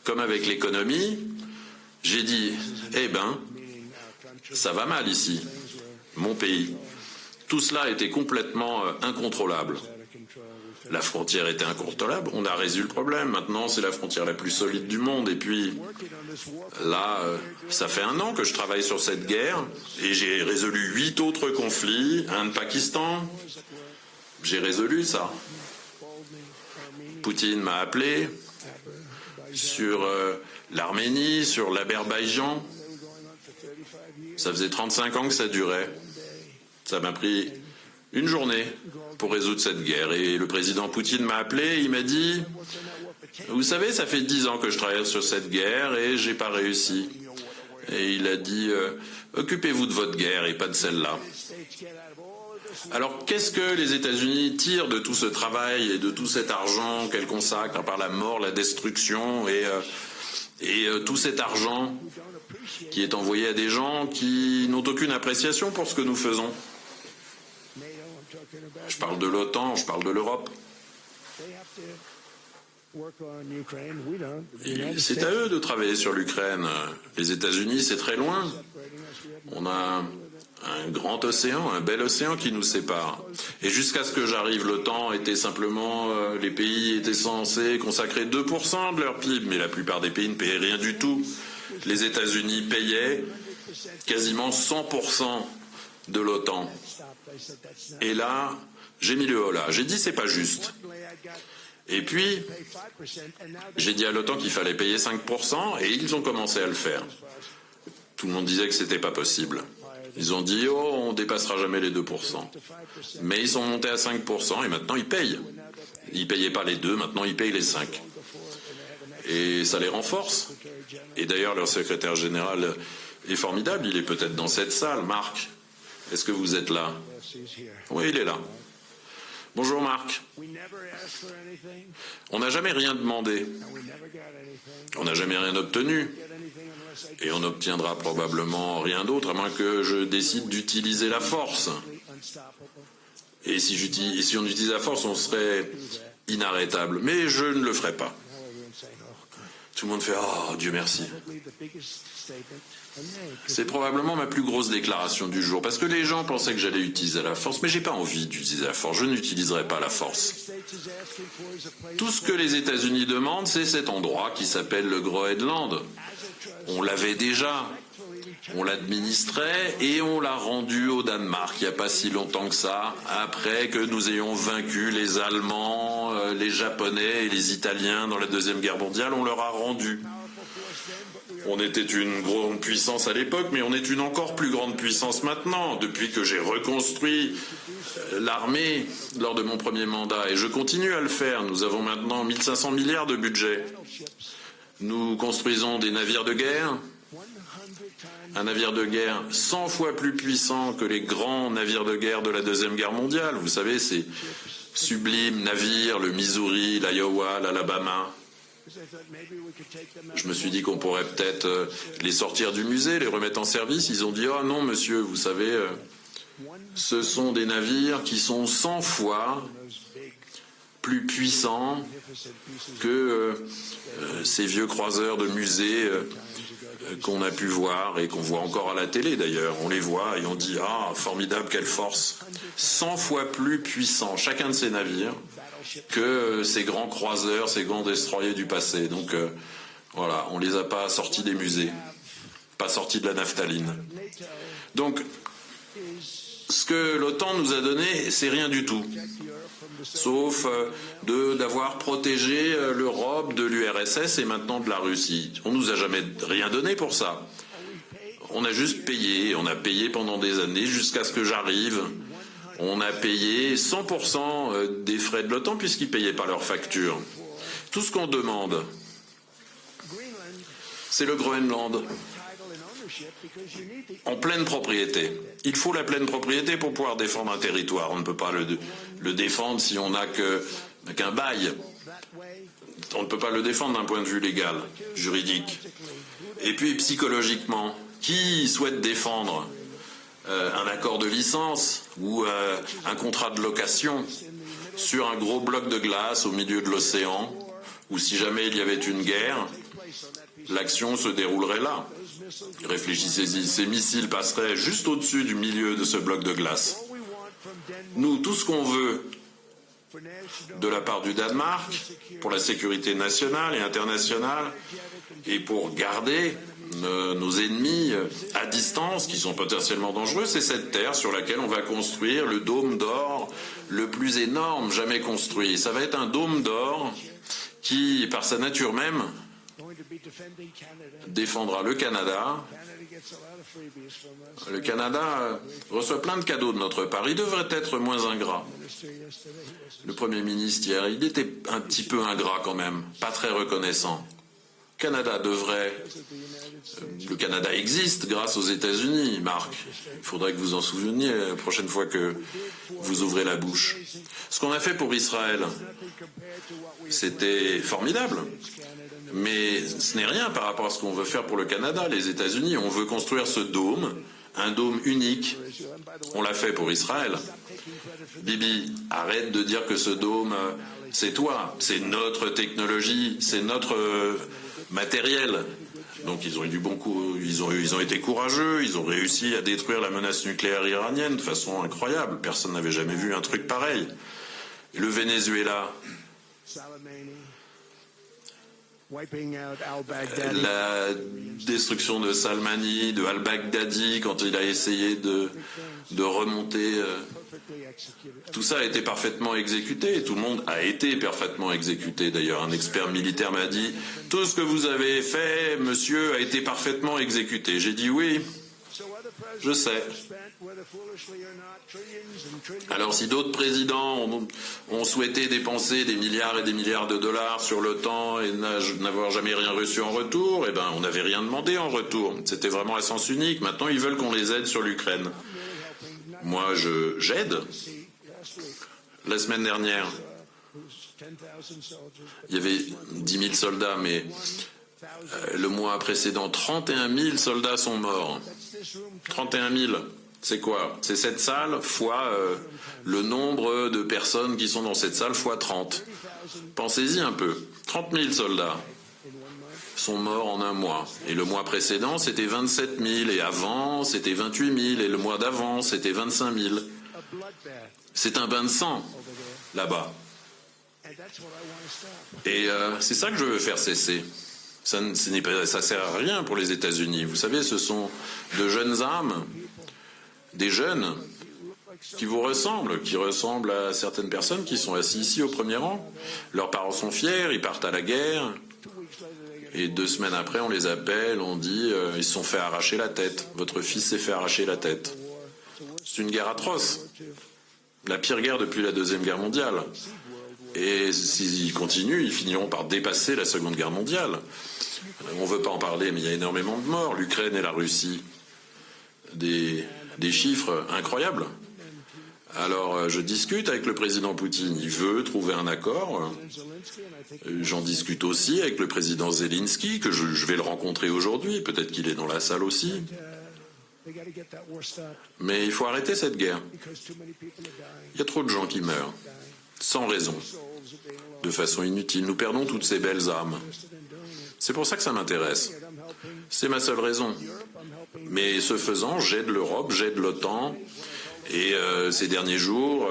comme avec l'économie, j'ai dit, eh ben, ça va mal ici, mon pays. Tout cela était complètement incontrôlable. La frontière était incontrôlable, on a résolu le problème. Maintenant, c'est la frontière la plus solide du monde. Et puis, là, ça fait 1 an que je travaille sur cette guerre et j'ai résolu 8 autres conflits, un de Pakistan. J'ai résolu ça. Poutine m'a appelé sur l'Arménie, sur l'Azerbaïdjan. Ça faisait 35 ans que ça durait. Ça m'a pris 1 journée pour résoudre cette guerre. Et le président Poutine m'a appelé, il m'a dit « Vous savez, ça fait 10 ans que je travaille sur cette guerre et j'ai pas réussi. » Et il a dit « Occupez-vous de votre guerre et pas de celle-là. » Alors, qu'est-ce que les États-Unis tirent de tout ce travail et de tout cet argent qu'elles consacrent par la mort, la destruction et tout cet argent qui est envoyé à des gens qui n'ont aucune appréciation pour ce que nous faisons? Je parle de l'OTAN, je parle de l'Europe. C'est à eux de travailler sur l'Ukraine. Les États-Unis, c'est très loin. On a un grand océan, un bel océan qui nous sépare. Et jusqu'à ce que j'arrive, l'OTAN était simplement, les pays étaient censés consacrer 2% de leur PIB, mais la plupart des pays ne payaient rien du tout. Les États-Unis payaient quasiment 100% de l'OTAN. Et là, j'ai mis le holà. J'ai dit c'est pas juste. Et puis, j'ai dit à l'OTAN qu'il fallait payer 5% et ils ont commencé à le faire. Tout le monde disait que c'était pas possible. Ils ont dit, oh, on dépassera jamais les 2%. Mais ils sont montés à 5% et maintenant ils payent. Ils payaient pas les 2, maintenant ils payent les 5. Et ça les renforce. Et d'ailleurs, leur secrétaire général est formidable. Il est peut-être dans cette salle. Marc, est-ce que vous êtes là? Oui, il est là. Bonjour Marc. On n'a jamais rien demandé. On n'a jamais rien obtenu. Et on n'obtiendra probablement rien d'autre, à moins que je décide d'utiliser la force. Et si on utilise la force, on serait inarrêtable. Mais je ne le ferai pas. Tout le monde fait « Oh, Dieu merci ». C'est probablement ma plus grosse déclaration du jour, parce que les gens pensaient que j'allais utiliser la force, mais j'ai pas envie d'utiliser la force, je n'utiliserai pas la force. Tout ce que les États-Unis demandent, c'est cet endroit qui s'appelle le Groenland. On l'avait déjà, on l'administrait et on l'a rendu au Danemark, il n'y a pas si longtemps que ça, après que nous ayons vaincu les Allemands, les Japonais et les Italiens dans la Deuxième Guerre mondiale, on leur a rendu. On était une grande puissance à l'époque, mais on est une encore plus grande puissance maintenant, depuis que j'ai reconstruit l'armée lors de mon premier mandat. Et je continue à le faire. Nous avons maintenant 1500 milliards de budget. Nous construisons des navires de guerre. Un navire de guerre 100 fois plus puissant que les grands navires de guerre de la Deuxième Guerre mondiale. Vous savez, ces sublimes navires, le Missouri, l'Iowa, l'Alabama. Je me suis dit qu'on pourrait peut-être les sortir du musée, les remettre en service. Ils ont dit « Ah non, monsieur, vous savez, ce sont des navires qui sont 100 fois plus puissants que ces vieux croiseurs de musée qu'on a pu voir et qu'on voit encore à la télé d'ailleurs. On les voit et on dit « Ah, formidable, quelle force !» 100 fois plus puissant, chacun de ces navires, que ces grands croiseurs, ces grands destroyers du passé. Donc voilà, on les a pas sortis des musées, pas sortis de la naphtaline. Donc, ce que l'OTAN nous a donné, c'est rien du tout, sauf d'avoir protégé l'Europe de l'URSS et maintenant de la Russie. On nous a jamais rien donné pour ça. On a juste payé, on a payé pendant des années jusqu'à ce que j'arrive. On a payé 100% des frais de l'OTAN puisqu'ils ne payaient pas leurs factures. Tout ce qu'on demande, c'est le Groenland en pleine propriété. Il faut la pleine propriété pour pouvoir défendre un territoire. On ne peut pas le défendre si on n'a qu'un bail. On ne peut pas le défendre d'un point de vue légal, juridique. Et puis psychologiquement, qui souhaite défendre un accord de licence ou un contrat de location sur un gros bloc de glace au milieu de l'océan, où si jamais il y avait une guerre, l'action se déroulerait là. Réfléchissez-y, ces missiles passeraient juste au-dessus du milieu de ce bloc de glace. Nous, tout ce qu'on veut de la part du Danemark pour la sécurité nationale et internationale et pour garder nos ennemis à distance qui sont potentiellement dangereux. C'est cette terre sur laquelle on va construire le dôme d'or le plus énorme jamais construit. Ça va être un dôme d'or qui, par sa nature même, défendra le Canada. Le Canada reçoit plein de cadeaux de notre part. Il devrait être moins ingrat. Le Premier ministre hier, il était un petit peu ingrat quand même, pas très reconnaissant. Le Canada existe grâce aux États-Unis, Marc. Il faudrait que vous en souveniez la prochaine fois que vous ouvrez la bouche. Ce qu'on a fait pour Israël, c'était formidable. Mais ce n'est rien par rapport à ce qu'on veut faire pour le Canada. Les États-Unis, on veut construire ce dôme, un dôme unique. On l'a fait pour Israël. Bibi, arrête de dire que ce dôme, c'est toi, c'est notre technologie, c'est notre matériel. Donc ils ont eu du bon coup, ils ont été courageux, ils ont réussi à détruire la menace nucléaire iranienne de façon incroyable. Personne n'avait jamais vu un truc pareil. Et le Venezuela, la destruction de Salmani, de al-Baghdadi, quand il a essayé de remonter, tout ça a été parfaitement exécuté. Tout le monde a été parfaitement exécuté. D'ailleurs, un expert militaire m'a dit « Tout ce que vous avez fait, monsieur, a été parfaitement exécuté. » J'ai dit « Oui, je sais. » Alors si d'autres présidents ont souhaité dépenser des milliards et des milliards de dollars sur l'OTAN et n'avoir jamais rien reçu en retour, eh ben on n'avait rien demandé en retour. C'était vraiment à sens unique. Maintenant ils veulent qu'on les aide sur l'Ukraine. Moi j'aide. La semaine dernière, il y avait 10 000 soldats, mais le mois précédent, 31 000 soldats sont morts. 31 000. C'est quoi? C'est cette salle fois le nombre de personnes qui sont dans cette salle fois 30. Pensez-y un peu. 30 000 soldats sont morts en un mois. Et le mois précédent, c'était 27 000. Et avant, c'était 28 000. Et le mois d'avant, c'était 25 000. C'est un bain de sang, là-bas. Et c'est ça que je veux faire cesser. Ça sert à rien pour les États-Unis. Vous savez, ce sont de jeunes âmes, des jeunes qui vous ressemblent, qui ressemblent à certaines personnes qui sont assises ici au premier rang. Leurs parents sont fiers, ils partent à la guerre. Et 2 semaines après, on les appelle, on dit ils se sont fait arracher la tête. Votre fils s'est fait arracher la tête. C'est une guerre atroce. La pire guerre depuis la Deuxième Guerre mondiale. Et s'ils continuent, ils finiront par dépasser la Seconde Guerre mondiale. On ne veut pas en parler, mais il y a énormément de morts. L'Ukraine et la Russie. Des chiffres incroyables. Alors, je discute avec le président Poutine. Il veut trouver un accord. J'en discute aussi avec le président Zelensky, que je vais le rencontrer aujourd'hui. Peut-être qu'il est dans la salle aussi. Mais il faut arrêter cette guerre. Il y a trop de gens qui meurent, sans raison, de façon inutile. Nous perdons toutes ces belles âmes. C'est pour ça que ça m'intéresse. C'est ma seule raison. Mais ce faisant, j'aide l'Europe, j'aide l'OTAN. Et ces derniers jours,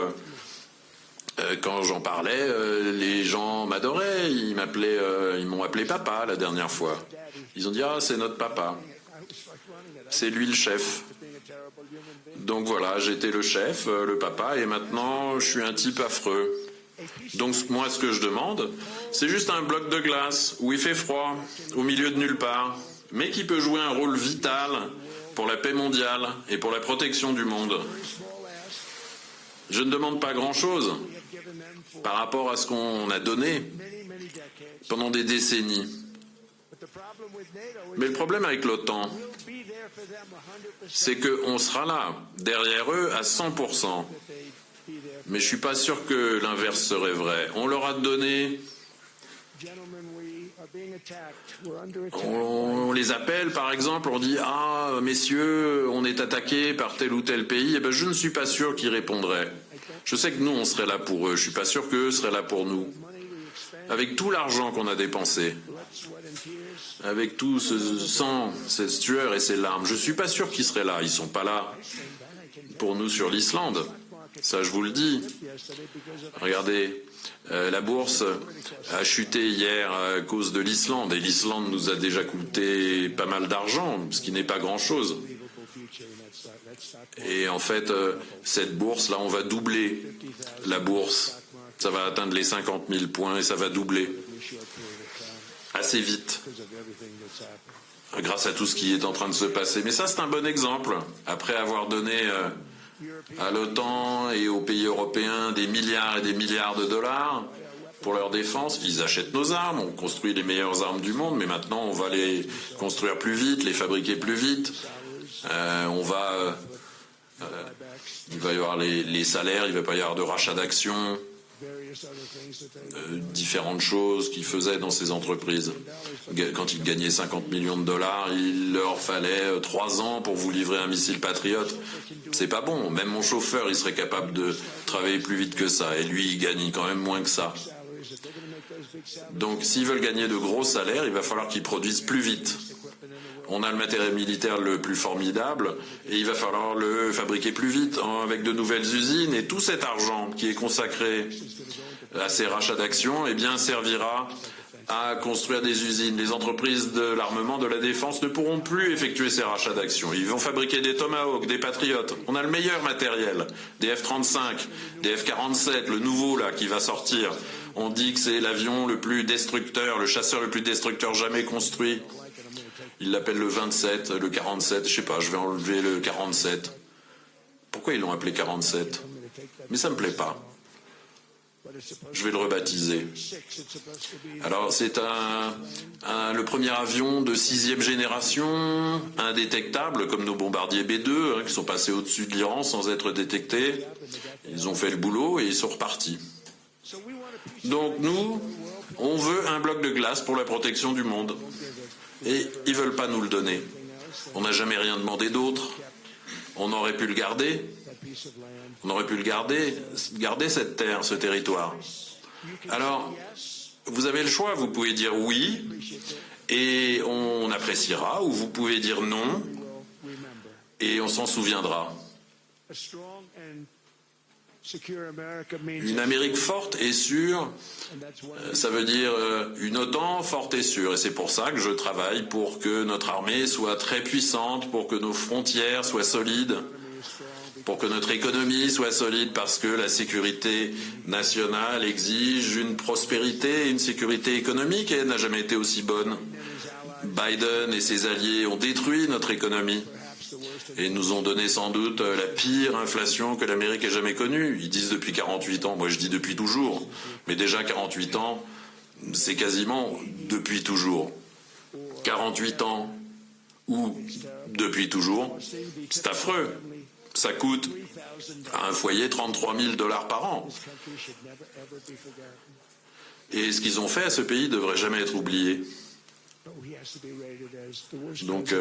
quand j'en parlais, les gens m'adoraient. Ils m'ont appelé papa la dernière fois. Ils ont dit « Ah, c'est notre papa. C'est lui le chef. » Donc voilà, j'étais le chef, le papa, et maintenant je suis un type affreux. Donc moi, ce que je demande, c'est juste un bloc de glace où il fait froid, au milieu de nulle part, mais qui peut jouer un rôle vital pour la paix mondiale et pour la protection du monde. Je ne demande pas grand-chose par rapport à ce qu'on a donné pendant des décennies. Mais le problème avec l'OTAN, c'est qu'on sera là, derrière eux, à 100%. Mais je ne suis pas sûr que l'inverse serait vrai. On leur a donné... On les appelle, par exemple, on dit « Ah, messieurs, on est attaqué par tel ou tel pays. » Eh bien, je ne suis pas sûr qu'ils répondraient. Je sais que nous, on serait là pour eux. Je ne suis pas sûr qu'eux seraient là pour nous. Avec tout l'argent qu'on a dépensé, avec tout ce sang, cette sueur et ces larmes, je ne suis pas sûr qu'ils seraient là. Ils ne sont pas là pour nous sur l'Islande. Ça, je vous le dis. Regardez, la bourse a chuté hier à cause de l'Islande. Et l'Islande nous a déjà coûté pas mal d'argent, ce qui n'est pas grand-chose. Et en fait, cette bourse-là, on va doubler la bourse. Ça va atteindre les 50 000 points et ça va doubler assez vite, grâce à tout ce qui est en train de se passer. Mais ça, c'est un bon exemple. Après avoir donné à l'OTAN et aux pays européens des milliards et des milliards de dollars pour leur défense, ils achètent nos armes, on construit les meilleures armes du monde, mais maintenant on va les construire plus vite, les fabriquer plus vite. Il va y avoir les salaires, il ne va pas y avoir de rachat d'actions, différentes choses qu'ils faisaient dans ces entreprises. Quand ils gagnaient 50 millions de dollars, il leur fallait 3 ans pour vous livrer un missile Patriot. C'est pas bon. Même mon chauffeur, il serait capable de travailler plus vite que ça. Et lui, il gagne quand même moins que ça. Donc, s'ils veulent gagner de gros salaires, il va falloir qu'ils produisent plus vite. On a le matériel militaire le plus formidable et il va falloir le fabriquer plus vite avec de nouvelles usines. Et tout cet argent qui est consacré à ces rachats d'actions, eh bien, servira à construire des usines. Les entreprises de l'armement, de la défense ne pourront plus effectuer ces rachats d'actions. Ils vont fabriquer des Tomahawk, des Patriots. On a le meilleur matériel, des F-35, des F-47, le nouveau là qui va sortir. On dit que c'est l'avion le plus destructeur, le chasseur le plus destructeur jamais construit. Ils l'appellent le 27, le 47, je sais pas, je vais enlever le 47. Pourquoi ils l'ont appelé 47? Mais ça me plaît pas. Je vais le rebaptiser. Alors c'est le premier avion de 6e génération, indétectable, comme nos bombardiers B-2, qui sont passés au-dessus de l'Iran sans être détectés. Ils ont fait le boulot et ils sont repartis. Donc nous, on veut un bloc de glace pour la protection du monde. Et ils ne veulent pas nous le donner. On n'a jamais rien demandé d'autre. On aurait pu le garder. On aurait pu le garder cette terre, ce territoire. Alors, vous avez le choix. Vous pouvez dire oui, et on appréciera, ou vous pouvez dire non, et on s'en souviendra. Une Amérique forte et sûre, ça veut dire une OTAN forte et sûre. Et c'est pour ça que je travaille pour que notre armée soit très puissante, pour que nos frontières soient solides, pour que notre économie soit solide, parce que la sécurité nationale exige une prospérité et une sécurité économique, et elle n'a jamais été aussi bonne. Biden et ses alliés ont détruit notre économie et nous ont donné sans doute la pire inflation que l'Amérique ait jamais connue. Ils disent depuis 48 ans, moi je dis depuis toujours, mais déjà 48 ans, c'est quasiment depuis toujours. 48 ans ou depuis toujours, c'est affreux. Ça coûte à un foyer 33 000 $ par an. Et ce qu'ils ont fait à ce pays ne devrait jamais être oublié. Donc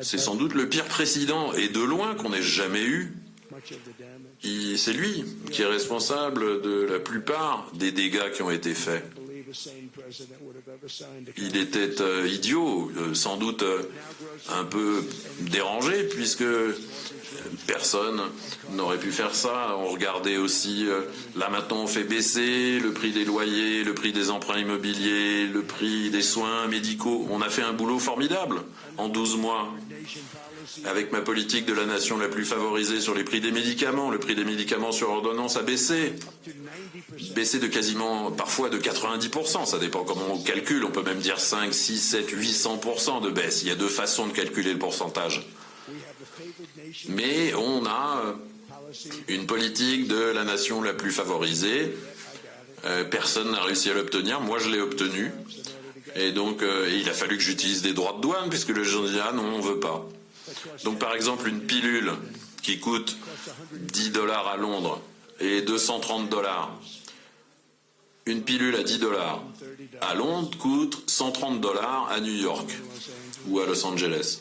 c'est sans doute le pire président, et de loin, qu'on ait jamais eu. C'est lui qui est responsable de la plupart des dégâts qui ont été faits. Il était idiot, sans doute un peu dérangé, puisque personne n'aurait pu faire ça. On regardait aussi, là maintenant on fait baisser le prix des loyers, le prix des emprunts immobiliers, le prix des soins médicaux. On a fait un boulot formidable en 12 mois. Avec ma politique de la nation la plus favorisée sur les prix des médicaments, le prix des médicaments sur ordonnance a baissé. Baissé de quasiment, parfois de 90%, ça dépend comment on calcule, on peut même dire 5, 6, 7, 800% de baisse. Il y a deux façons de calculer le pourcentage. Mais on a une politique de la nation la plus favorisée. Personne n'a réussi à l'obtenir. Moi, je l'ai obtenu. Et donc, il a fallu que j'utilise des droits de douane, puisque le gens dit « Ah non, on ne veut pas ». Donc, par exemple, une pilule qui coûte 10 $ à Londres et 230 $. Une pilule à 10 $ à Londres coûte 130 $ à New York ou à Los Angeles.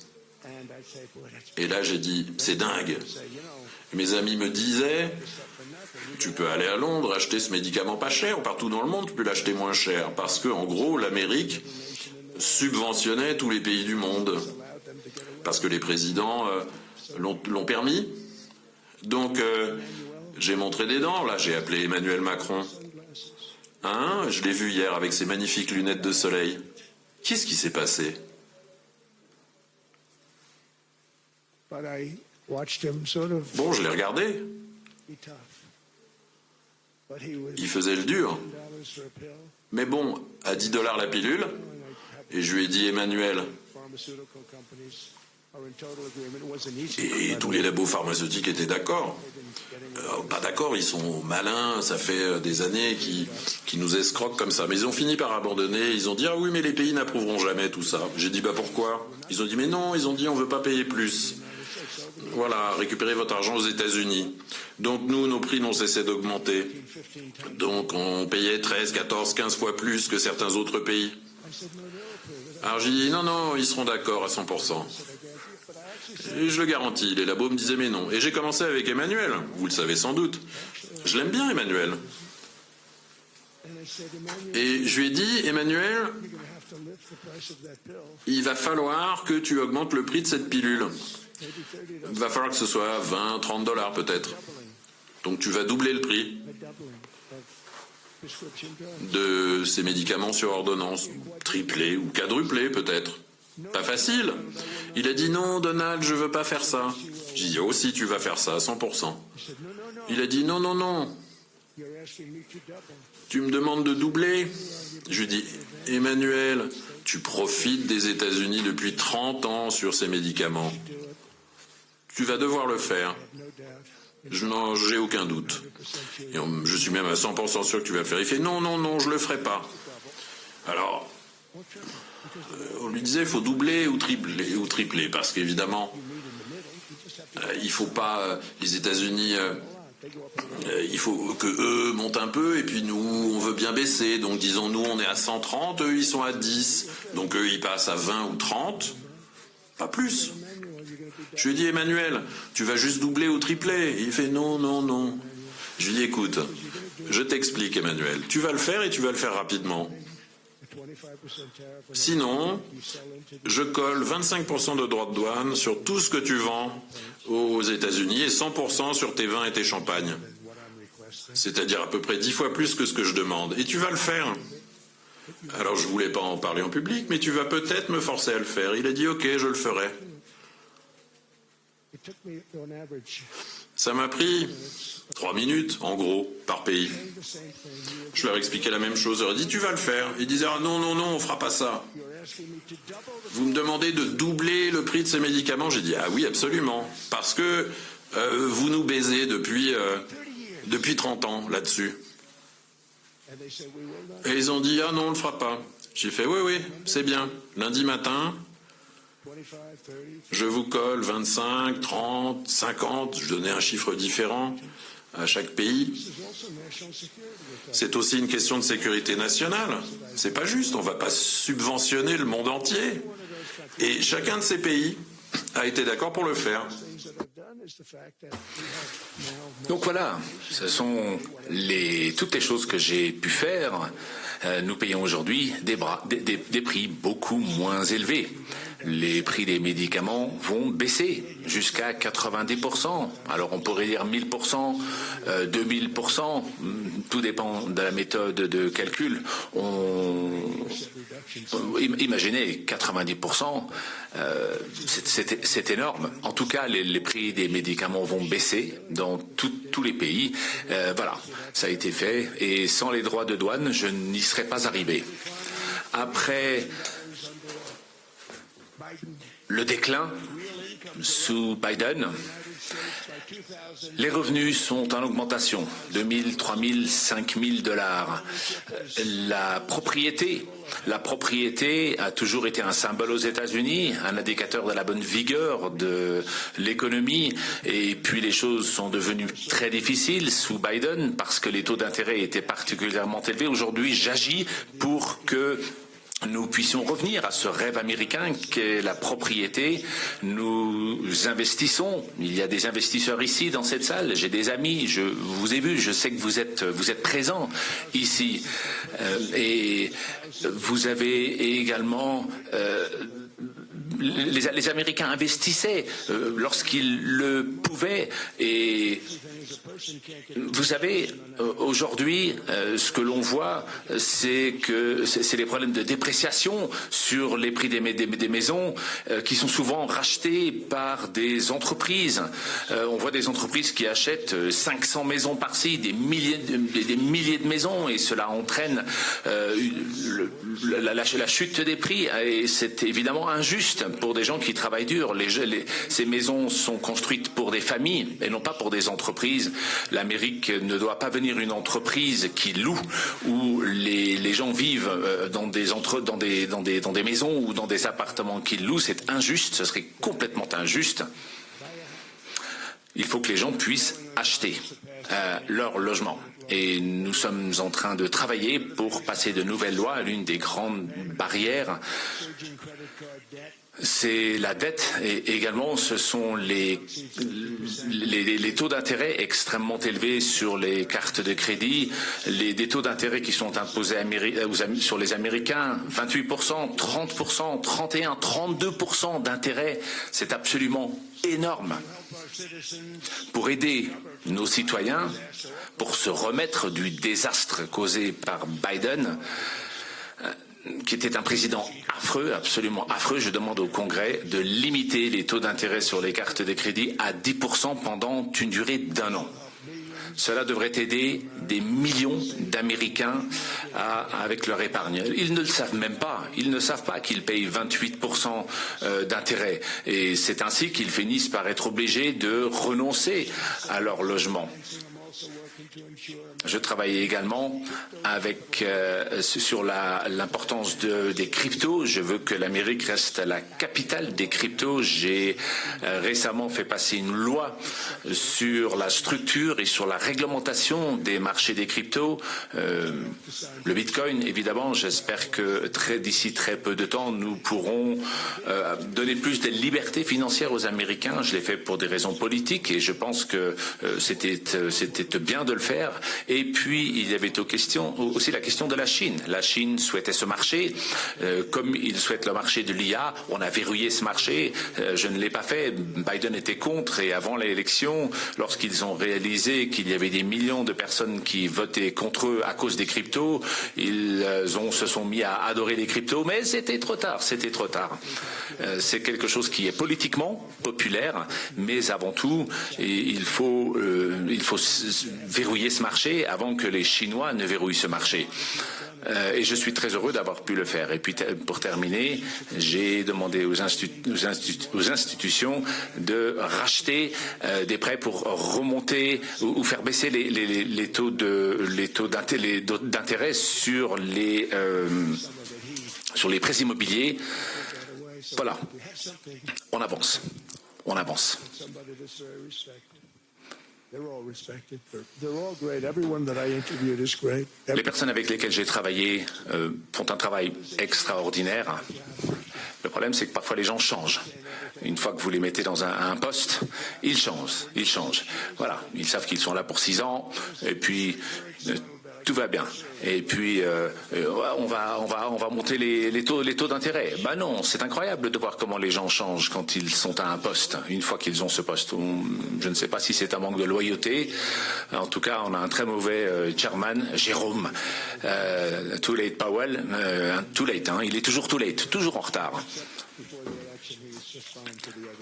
Et là, j'ai dit, c'est dingue. Mes amis me disaient, tu peux aller à Londres, acheter ce médicament pas cher, partout dans le monde, tu peux l'acheter moins cher. Parce que, en gros, l'Amérique subventionnait tous les pays du monde. Parce que les présidents l'ont permis. Donc, J'ai montré des dents, là, j'ai appelé Emmanuel Macron. Hein? Je l'ai vu hier avec ses magnifiques lunettes de soleil. Qu'est-ce qui s'est passé? Bon, je l'ai regardé. Il faisait le dur. Mais bon, à $10 la pilule, et je lui ai dit, Emmanuel, et tous les labos pharmaceutiques étaient d'accord. Pas d'accord, ils sont malins, ça fait des années qu'ils nous escroquent comme ça. Mais ils ont fini par abandonner, ils ont dit, ah oui, mais les pays n'approuveront jamais tout ça. J'ai dit, bah pourquoi? Ils ont dit, mais non, ils ont dit, on veut pas payer plus. Voilà, récupérez votre argent aux États-Unis. Donc nous, nos prix n'ont cessé d'augmenter. Donc on payait 13, 14, 15 fois plus que certains autres pays. Alors j'ai dit, non, non, ils seront d'accord à 100%. Et je le garantis, les labos me disaient mais non. Et j'ai commencé avec Emmanuel, vous le savez sans doute. Je l'aime bien, Emmanuel. Et je lui ai dit, Emmanuel, il va falloir que tu augmentes le prix de cette pilule. Il va falloir que ce soit 20, 30 dollars peut-être. Donc tu vas doubler le prix de ces médicaments sur ordonnance, tripler ou quadrupler peut-être. Pas facile. Il a dit non, Donald, je veux pas faire ça. J'ai dit oh si tu vas faire ça à 100%. Il a dit non, non, non. Tu me demandes de doubler. Je lui dis Emmanuel, tu profites des États-Unis depuis 30 ans sur ces médicaments. Tu vas devoir le faire. J'ai aucun doute. Et je suis même à 100% sûr que tu vas le faire. Il fait non, non, non, je le ferai pas. Alors, on lui disait il faut doubler ou tripler parce qu'évidemment, il faut pas les États-Unis. Il faut que eux montent un peu et puis nous on veut bien baisser. Donc disons nous on est à 130, eux ils sont à 10. Donc eux ils passent à 20 ou 30, pas plus. Je lui ai dit Emmanuel, tu vas juste doubler ou tripler. Il fait non, non, non. Je lui ai dit écoute, je t'explique Emmanuel, tu vas le faire et tu vas le faire rapidement. Sinon, je colle 25% de droits de douane sur tout ce que tu vends aux États-Unis et 100% sur tes vins et tes champagnes. C'est-à-dire à peu près 10 fois plus que ce que je demande. Et tu vas le faire. Alors je voulais pas en parler en public, mais tu vas peut-être me forcer à le faire. Il a dit ok, je le ferai. Ça m'a pris 3 minutes, en gros, par pays. Je leur expliquais la même chose. Je leur ai dit, tu vas le faire. Ils disaient, ah non, non, non, on fera pas ça. Vous me demandez de doubler le prix de ces médicaments? J'ai dit, ah oui, absolument. Parce que vous nous baisez depuis 30 ans là-dessus. Et ils ont dit, ah non, on le fera pas. J'ai fait, oui, oui, c'est bien. Lundi matin, je vous colle 25, 30, 50, je donnais un chiffre différent à chaque pays. C'est aussi une question de sécurité nationale. C'est pas juste, on va pas subventionner le monde entier. Et chacun de ces pays a été d'accord pour le faire. Donc voilà, ce sont toutes les choses que j'ai pu faire. Nous payons aujourd'hui des prix beaucoup moins élevés. Les prix des médicaments vont baisser jusqu'à 90%. Alors on pourrait dire 1000%, 2000%, tout dépend de la méthode de calcul. Imaginez 90%, c'est énorme. En tout cas, les prix des médicaments vont baisser dans tous les pays. Voilà, ça a été fait. Et sans les droits de douane, je n'y serais pas arrivé. Après le déclin sous Biden, les revenus sont en augmentation, 2000, 3000, 5000 dollars. La propriété a toujours été un symbole aux États-Unis, un indicateur de la bonne vigueur de l'économie. Et puis les choses sont devenues très difficiles sous Biden parce que les taux d'intérêt étaient particulièrement élevés. Aujourd'hui, j'agis pour que nous puissions revenir à ce rêve américain qu'est la propriété. Nous investissons. Il y a des investisseurs ici dans cette salle. J'ai des amis. Je vous ai vu. Je sais que vous êtes présents ici. Et vous avez également les Américains investissaient lorsqu'ils le pouvaient. Et vous savez, aujourd'hui, ce que l'on voit, c'est que c'est les problèmes de dépréciation sur les prix des maisons qui sont souvent rachetés par des entreprises. On voit des entreprises qui achètent 500 maisons par-ci, des milliers de maisons, et cela entraîne la chute des prix. Et c'est évidemment injuste pour des gens qui travaillent dur. Ces maisons sont construites pour des familles et non pas pour des entreprises. L'Amérique ne doit pas venir une entreprise qui loue, où les gens vivent dans des maisons ou dans des appartements qu'ils louent. C'est injuste, ce serait complètement injuste. Il faut que les gens puissent acheter leur logement. Et nous sommes en train de travailler pour passer de nouvelles lois. L'une des grandes barrières, c'est la dette, et également ce sont les taux d'intérêt extrêmement élevés sur les cartes de crédit, des taux d'intérêt qui sont imposés sur les Américains, 28%, 30%, 31%, 32% d'intérêt. C'est absolument énorme. Pour aider nos citoyens, pour se remettre du désastre causé par Biden, qui était un président affreux, absolument affreux, je demande au Congrès de limiter les taux d'intérêt sur les cartes de crédit à 10% pendant une durée d'1 an. Cela devrait aider des millions d'Américains avec leur épargne. Ils ne le savent même pas. Ils ne savent pas qu'ils payent 28% d'intérêt. Et c'est ainsi qu'ils finissent par être obligés de renoncer à leur logement. Je travaille également sur l'importance des cryptos. Je veux que l'Amérique reste la capitale des cryptos. J'ai récemment fait passer une loi sur la structure et sur la réglementation des marchés des cryptos. Le Bitcoin, évidemment, j'espère que d'ici très peu de temps, nous pourrons donner plus de liberté financière aux Américains. Je l'ai fait pour des raisons politiques et je pense que c'était bien de le faire. Et puis, il y avait aussi la question de la Chine. La Chine souhaitait ce marché. Comme il souhaite le marché de l'IA, on a verrouillé ce marché. Je ne l'ai pas fait. Biden était contre. Et avant l'élection, lorsqu'ils ont réalisé qu'il y avait des millions de personnes qui votaient contre eux à cause des cryptos, ils se sont mis à adorer les cryptos. Mais c'était trop tard. C'était trop tard. C'est quelque chose qui est politiquement populaire. Mais avant tout, il faut verrouiller ce marché avant que les Chinois ne verrouillent ce marché. Et je suis très heureux d'avoir pu le faire. Et puis pour terminer, j'ai demandé aux institutions de racheter des prêts pour remonter ou faire baisser les taux d'intérêt sur les prêts immobiliers. Voilà, on avance. On avance. Les personnes avec lesquelles j'ai travaillé font un travail extraordinaire. Le problème, c'est que parfois les gens changent. Une fois que vous les mettez dans un poste, ils changent. Voilà, ils savent qu'ils sont là pour 6 ans, et puis tout va bien. Et puis on va monter les taux d'intérêt. Ben non, c'est incroyable de voir comment les gens changent quand ils sont à un poste, une fois qu'ils ont ce poste. Je ne sais pas si c'est un manque de loyauté. En tout cas, on a un très mauvais chairman, Jérôme Too Late Powell. Too late, il est toujours too late, toujours en retard.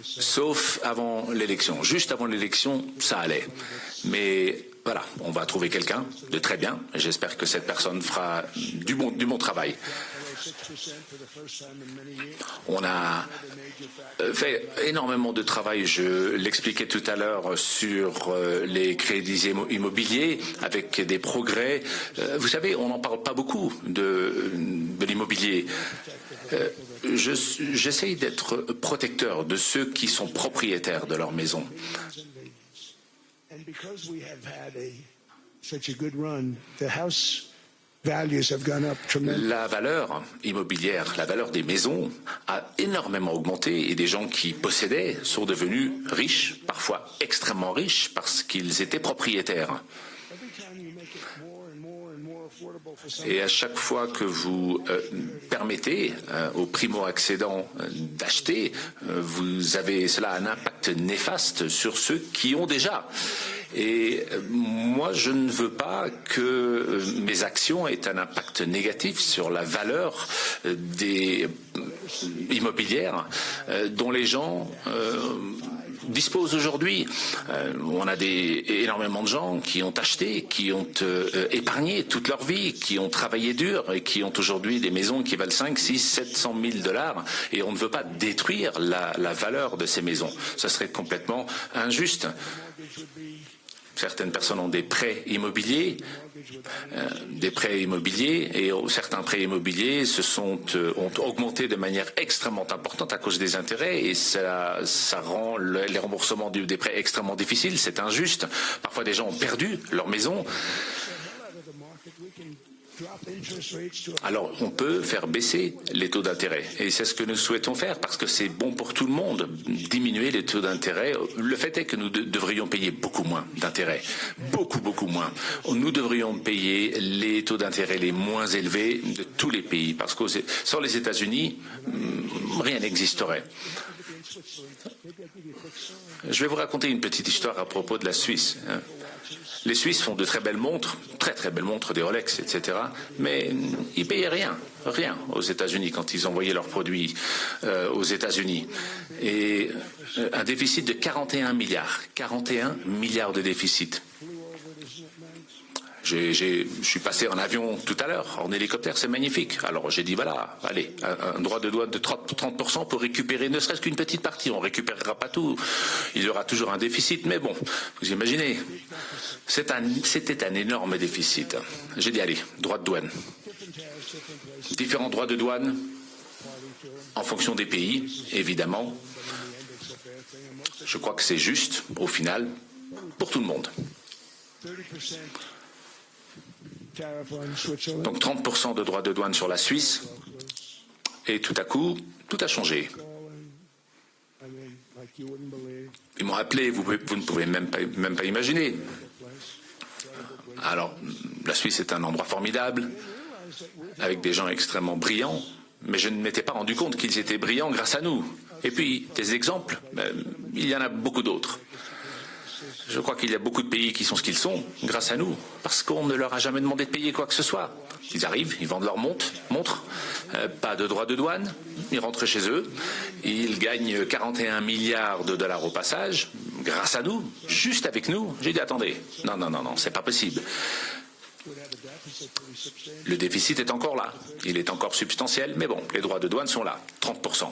Sauf avant l'élection. Juste avant l'élection, ça allait. Mais voilà, on va trouver quelqu'un de très bien. J'espère que cette personne fera du bon travail. On a fait énormément de travail, je l'expliquais tout à l'heure, sur les crédits immobiliers, avec des progrès. Vous savez, on n'en parle pas beaucoup de l'immobilier. J'essaye d'être protecteur de ceux qui sont propriétaires de leur maison. La valeur immobilière, la valeur des maisons a énormément augmenté et des gens qui possédaient sont devenus riches, parfois extrêmement riches, parce qu'ils étaient propriétaires. Et à chaque fois que vous permettez aux primo-accédants d'acheter, cela a un impact néfaste sur ceux qui ont déjà. Et moi, je ne veux pas que mes actions aient un impact négatif sur la valeur des immobilières dont les gens disposent aujourd'hui. On a énormément de gens qui ont acheté, qui ont épargné toute leur vie, qui ont travaillé dur et qui ont aujourd'hui des maisons qui valent 5, 6, 700 000 dollars et on ne veut pas détruire la valeur de ces maisons. Ça serait complètement injuste. Certaines personnes ont des prêts immobiliers et certains prêts immobiliers ont augmenté de manière extrêmement importante à cause des intérêts et ça rend les remboursements des prêts extrêmement difficiles. C'est injuste. Parfois, des gens ont perdu leur maison. Alors, on peut faire baisser les taux d'intérêt. Et c'est ce que nous souhaitons faire parce que c'est bon pour tout le monde, diminuer les taux d'intérêt. Le fait est que nous devrions payer beaucoup moins d'intérêt. Beaucoup, beaucoup moins. Nous devrions payer les taux d'intérêt les moins élevés de tous les pays parce que sans les États-Unis, rien n'existerait. Je vais vous raconter une petite histoire à propos de la Suisse. Les Suisses font de très belles montres, très belles montres, des Rolex, etc. Mais ils payaient rien aux États-Unis quand ils envoyaient leurs produits aux États-Unis. Et un déficit de 41 milliards de déficit. Je suis passé en avion tout à l'heure, en hélicoptère, c'est magnifique. Alors j'ai dit voilà, allez, un droit de douane de 30% pour récupérer ne serait-ce qu'une petite partie. On ne récupérera pas tout, il y aura toujours un déficit. Mais bon, vous imaginez, c'était un énorme déficit. J'ai dit allez, droit de douane. Différents droits de douane en fonction des pays, évidemment. Je crois que c'est juste, au final, pour tout le monde. Donc 30% de droits de douane sur la Suisse, et tout à coup, tout a changé. Ils m'ont appelé, vous ne pouvez même pas imaginer. Alors, la Suisse est un endroit formidable, avec des gens extrêmement brillants, mais je ne m'étais pas rendu compte qu'ils étaient brillants grâce à nous. Et puis, des exemples, il y en a beaucoup d'autres. Je crois qu'il y a beaucoup de pays qui sont ce qu'ils sont grâce à nous, parce qu'on ne leur a jamais demandé de payer quoi que ce soit. Ils arrivent, ils vendent leur montre, pas de droit de douane, ils rentrent chez eux, ils gagnent 41 milliards de dollars au passage, grâce à nous, juste avec nous. J'ai dit attendez, non, c'est pas possible. Le déficit est encore là, il est encore substantiel, mais bon, les droits de douane sont là, 30%.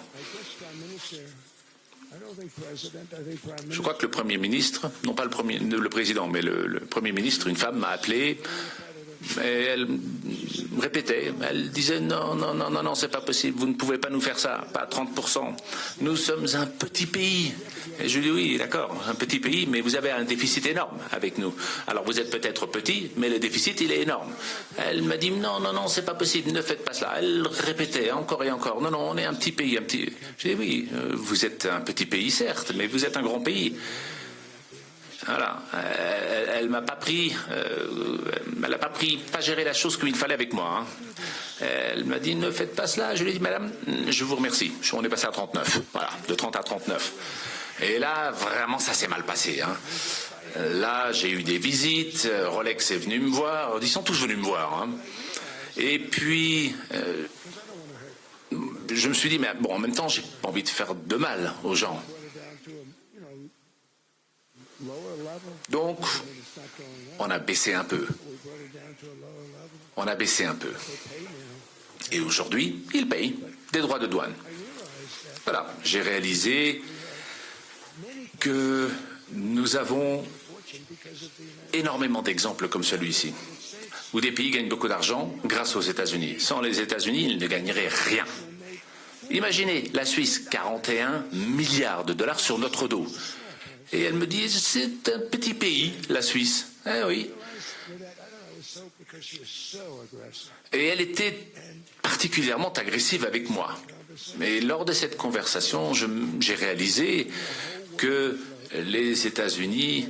Je crois que le Premier ministre, non pas le Président, mais le Premier ministre, une femme m'a appelé, et elle répétait, elle disait non, c'est pas possible, vous ne pouvez pas nous faire ça, pas 30%. Nous sommes un petit pays. Et je lui dis oui, d'accord, un petit pays, mais vous avez un déficit énorme avec nous. Alors vous êtes peut-être petit, mais le déficit il est énorme. Elle m'a dit non, c'est pas possible, ne faites pas cela. Elle répétait encore et encore, non, on est un petit pays, Je dis oui, vous êtes un petit pays certes, mais vous êtes un grand pays. Voilà, elle m'a pas pris, pas géré la chose comme il fallait avec moi. Hein. Elle m'a dit ne faites pas cela. Je lui ai dit madame, je vous remercie. On est passé à 39, voilà, de 30 à 39. Et là, vraiment, ça s'est mal passé. Hein. Là, j'ai eu des visites, Rolex est venu me voir, ils sont tous venus me voir. Hein. Et puis, je me suis dit, mais bon, en même temps, j'ai pas envie de faire de mal aux gens. Donc, on a baissé un peu. Et aujourd'hui, ils payent des droits de douane. Voilà, j'ai réalisé que nous avons énormément d'exemples comme celui-ci, où des pays gagnent beaucoup d'argent grâce aux États-Unis. Sans les États-Unis, ils ne gagneraient rien. Imaginez, la Suisse, 41 milliards de dollars sur notre dos. Et elle me dit, c'est un petit pays, la Suisse. Eh oui. Et elle était particulièrement agressive avec moi. Mais lors de cette conversation, j'ai réalisé que les États-Unis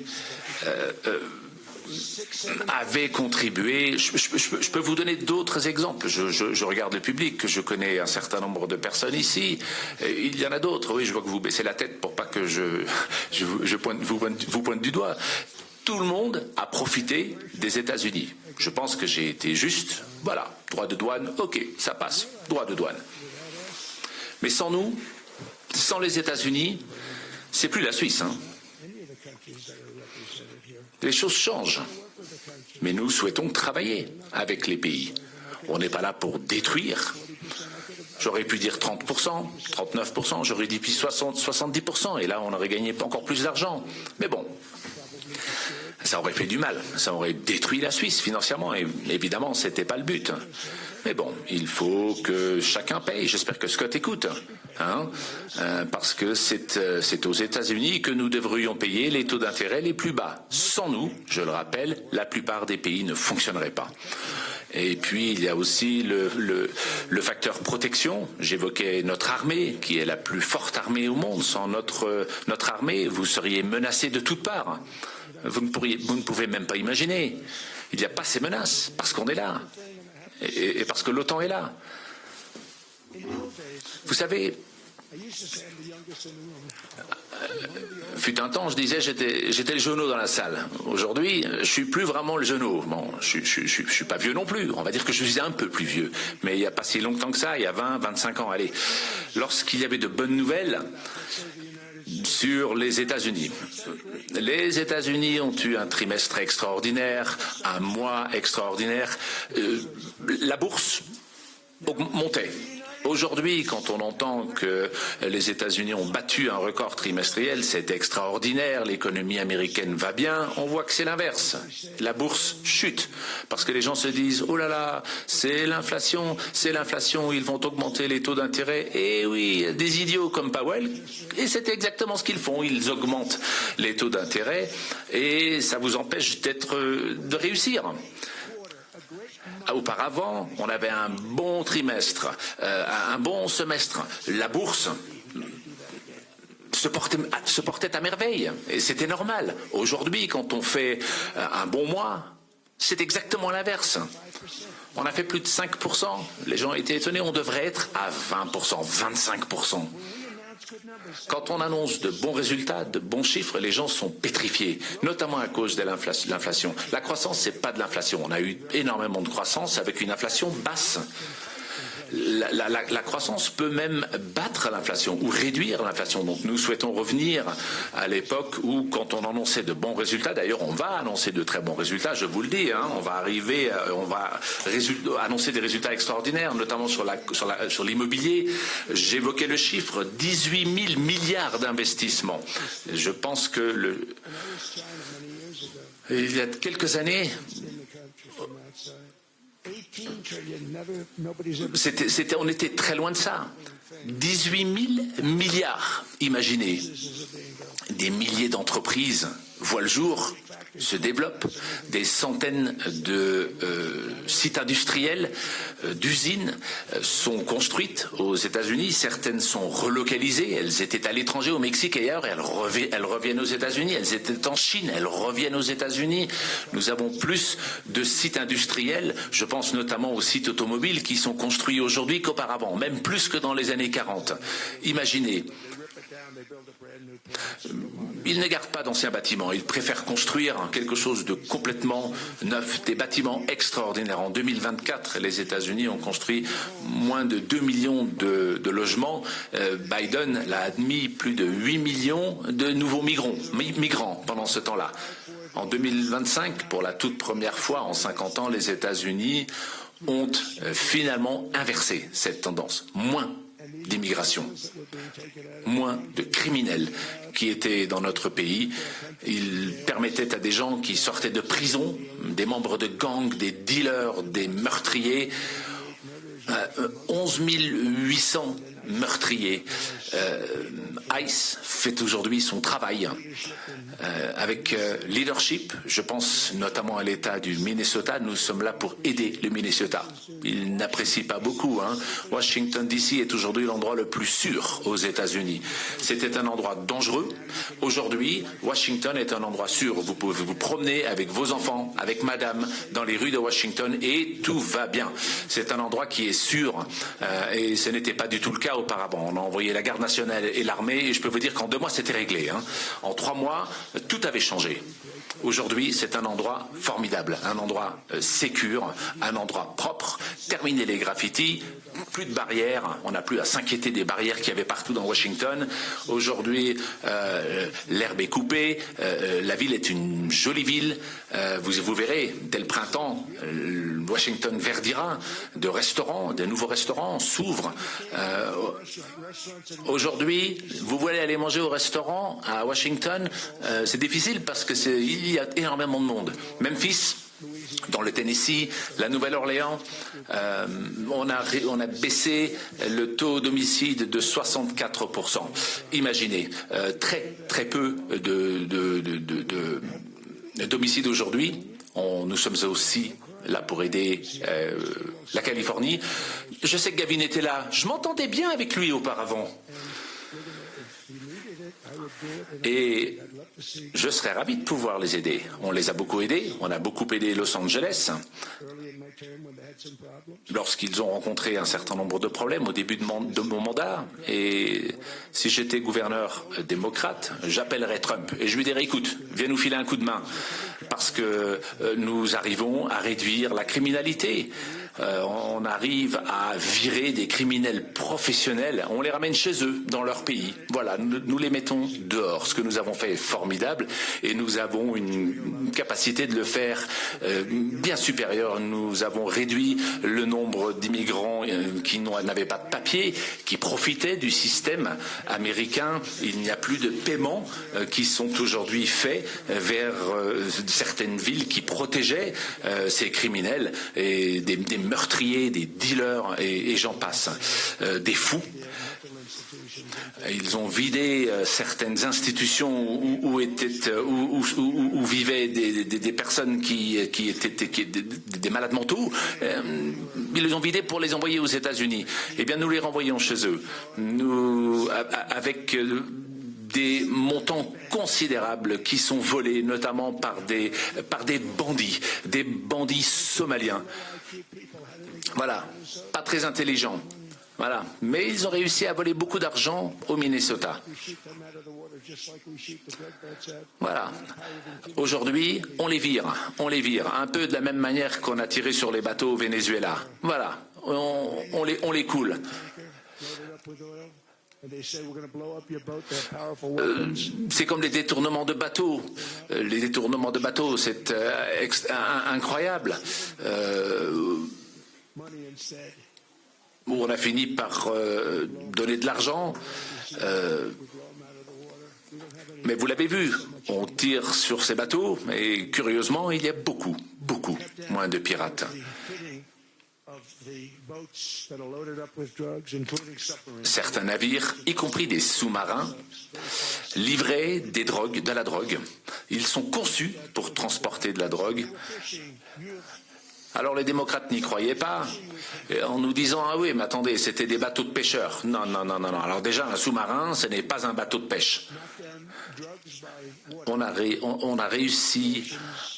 avait contribué. Je peux vous donner d'autres exemples. Je regarde le public, je connais un certain nombre de personnes ici. Il y en a d'autres. Oui, je vois que vous baissez la tête pour pas que vous pointe du doigt. Tout le monde a profité des États-Unis. Je pense que j'ai été juste. Voilà, droit de douane, ok, ça passe. Droit de douane. Mais sans nous, sans les États-Unis, c'est plus la Suisse. Hein. Les choses changent. Mais nous souhaitons travailler avec les pays. On n'est pas là pour détruire. J'aurais pu dire 30%, 39%, j'aurais dit puis 70%, et là on aurait gagné encore plus d'argent. Mais bon, ça aurait fait du mal, ça aurait détruit la Suisse financièrement, et évidemment c'était pas le but. Mais bon, il faut que chacun paye. J'espère que Scott écoute, hein, parce que c'est aux États-Unis que nous devrions payer les taux d'intérêt les plus bas. Sans nous, je le rappelle, la plupart des pays ne fonctionneraient pas. Et puis il y a aussi le facteur protection. J'évoquais notre armée, qui est la plus forte armée au monde. Sans notre armée, vous seriez menacés de toutes parts. Vous ne pouvez même pas imaginer. Il n'y a pas ces menaces, parce qu'on est là. Et parce que l'OTAN est là. Vous savez, fut un temps, je disais, j'étais le genou dans la salle. Aujourd'hui, je suis plus vraiment le genou. Bon, je suis pas vieux non plus. On va dire que je suis un peu plus vieux. Mais il n'y a pas si longtemps que ça, il y a 20, 25 ans. Allez, lorsqu'il y avait de bonnes nouvelles sur les États-Unis. Les États-Unis ont eu un trimestre extraordinaire, un mois extraordinaire. La bourse montait. Aujourd'hui, quand on entend que les États-Unis ont battu un record trimestriel, c'est extraordinaire, l'économie américaine va bien, on voit que c'est l'inverse. La bourse chute, parce que les gens se disent « Oh là là, c'est l'inflation, ils vont augmenter les taux d'intérêt. » Et oui, des idiots comme Powell, et c'est exactement ce qu'ils font, ils augmentent les taux d'intérêt, et ça vous empêche de réussir. Auparavant, on avait un bon trimestre, un bon semestre. La bourse se portait à merveille, et c'était normal. Aujourd'hui, quand on fait un bon mois, c'est exactement l'inverse. On a fait plus de 5%. Les gens étaient étonnés, on devrait être à 20%, 25%. Quand on annonce de bons résultats, de bons chiffres, les gens sont pétrifiés, notamment à cause de l'inflation. La croissance, c'est pas de l'inflation. On a eu énormément de croissance avec une inflation basse. La croissance peut même battre l'inflation ou réduire l'inflation. Donc nous souhaitons revenir à l'époque où, quand on annonçait de bons résultats, d'ailleurs on va annoncer de très bons résultats, je vous le dis, hein, on va annoncer des résultats extraordinaires, notamment sur l'immobilier. J'évoquais le chiffre, 18 000 milliards d'investissements. Je pense que il y a quelques années, on était très loin de ça. 18 000 milliards, imaginez. Des milliers d'entreprises voient le jour, se développent, des centaines de sites industriels, d'usines sont construites aux États-Unis, certaines sont relocalisées, elles étaient à l'étranger, au Mexique et ailleurs, et elles reviennent aux États-Unis, elles étaient en Chine, elles reviennent aux États-Unis. Nous avons plus de sites industriels, je pense notamment aux sites automobiles qui sont construits aujourd'hui qu'auparavant, même plus que dans les années 40. Imaginez. Ils ne gardent pas d'anciens bâtiments, ils préfèrent construire quelque chose de complètement neuf, des bâtiments extraordinaires. En 2024, les États-Unis ont construit moins de 2 millions de logements. Biden l'a admis, plus de 8 millions de nouveaux migrants pendant ce temps-là. En 2025, pour la toute première fois en 50 ans, les États-Unis ont finalement inversé cette tendance. Moins d'immigration, moins de criminels qui étaient dans notre pays. Ils permettaient à des gens qui sortaient de prison, des membres de gangs, des dealers, des meurtriers, 11 800 meurtrier. ICE fait aujourd'hui son travail avec leadership. Je pense notamment à l'État du Minnesota. Nous sommes là pour aider le Minnesota. Il n'apprécie pas beaucoup. Washington DC est aujourd'hui l'endroit le plus sûr aux États-Unis. C'était un endroit dangereux. Aujourd'hui, Washington est un endroit sûr. Vous pouvez vous promener avec vos enfants, avec madame, dans les rues de Washington et tout va bien. C'est un endroit qui est sûr et ce n'était pas du tout le cas auparavant. On a envoyé la garde nationale et l'armée et je peux vous dire qu'en 2 mois, c'était réglé. En 3 mois, tout avait changé. Aujourd'hui, c'est un endroit formidable, un endroit sécure, un endroit propre. Terminer les graffitis, plus de barrières, on n'a plus à s'inquiéter des barrières qu'il y avait partout dans Washington. Aujourd'hui, l'herbe est coupée, la ville est une jolie ville. Vous verrez, dès le printemps, Washington verdira, de nouveaux restaurants s'ouvrent. Aujourd'hui, vous voulez aller manger au restaurant à Washington, c'est difficile parce que il y a énormément de monde. Memphis, dans le Tennessee, la Nouvelle-Orléans, on a baissé le taux d'homicide de 64%. Imaginez, très peu d'homicides aujourd'hui. Nous sommes aussi là pour aider la Californie. Je sais que Gavin était là. Je m'entendais bien avec lui auparavant. Et je serais ravi de pouvoir les aider. On les a beaucoup aidés. On a beaucoup aidé Los Angeles lorsqu'ils ont rencontré un certain nombre de problèmes au début de mon mandat. Et si j'étais gouverneur démocrate, j'appellerais Trump et je lui dirais, écoute, viens nous filer un coup de main parce que nous arrivons à réduire la criminalité. On arrive à virer des criminels professionnels, on les ramène chez eux, dans leur pays. Voilà, nous les mettons dehors. Ce que nous avons fait est formidable et nous avons une capacité de le faire bien supérieure. Nous avons réduit le nombre d'immigrants qui n'avaient pas de papier, qui profitaient du système américain. Il n'y a plus de paiements qui sont aujourd'hui faits vers certaines villes qui protégeaient ces criminels et des meurtriers, des dealers et j'en passe, des fous. Ils ont vidé certaines institutions où vivaient des personnes qui étaient des malades mentaux. Ils les ont vidés pour les envoyer aux États-Unis. Eh bien, nous les renvoyons chez eux. Avec des montants considérables qui sont volés, notamment par des bandits somaliens. Voilà, pas très intelligents. Voilà, mais ils ont réussi à voler beaucoup d'argent au Minnesota. Voilà. Aujourd'hui, on les vire, un peu de la même manière qu'on a tiré sur les bateaux au Venezuela. Voilà, on les coule. C'est comme les détournements de bateaux. Les détournements de bateaux, c'est incroyable. Où on a fini par donner de l'argent. Mais vous l'avez vu, on tire sur ces bateaux et curieusement, il y a beaucoup moins de pirates. Certains navires, y compris des sous-marins, livraient de la drogue. Ils sont conçus pour transporter de la drogue. Alors les démocrates n'y croyaient pas, en nous disant « Ah oui, mais attendez, c'était des bateaux de pêcheurs. » Non. Alors déjà, un sous-marin, ce n'est pas un bateau de pêche. On a réussi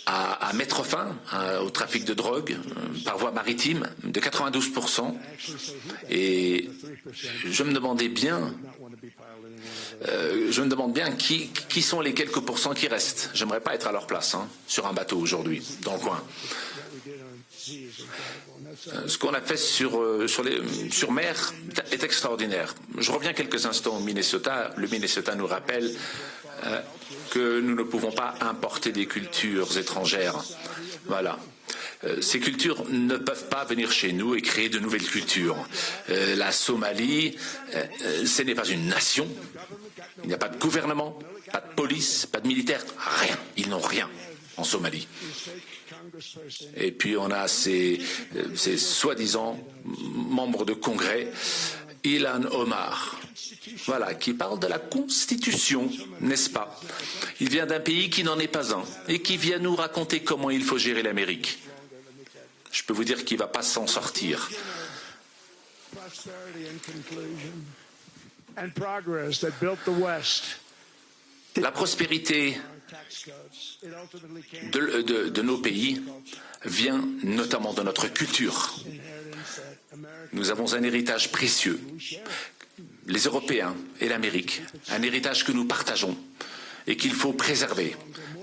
à mettre fin au trafic de drogue par voie maritime de 92%. Et je me demandais bien... je me demande bien qui sont les quelques pourcents qui restent. J'aimerais pas être à leur place sur un bateau aujourd'hui, dans le coin. Ce qu'on a fait sur mer est extraordinaire. Je reviens quelques instants au Minnesota. Le Minnesota nous rappelle que nous ne pouvons pas importer des cultures étrangères. Voilà. Ces cultures ne peuvent pas venir chez nous et créer de nouvelles cultures. La Somalie, ce n'est pas une nation. Il n'y a pas de gouvernement, pas de police, pas de militaire, rien. Ils n'ont rien en Somalie. Et puis on a ces soi-disant membres de congrès Ilhan Omar, voilà, qui parle de la Constitution, n'est-ce pas? Il vient d'un pays qui n'en est pas un et qui vient nous raconter comment il faut gérer l'Amérique. Je peux vous dire qu'il ne va pas s'en sortir. La prospérité de nos pays vient notamment de notre culture. Nous avons un héritage précieux, les Européens et l'Amérique, un héritage que nous partageons et qu'il faut préserver.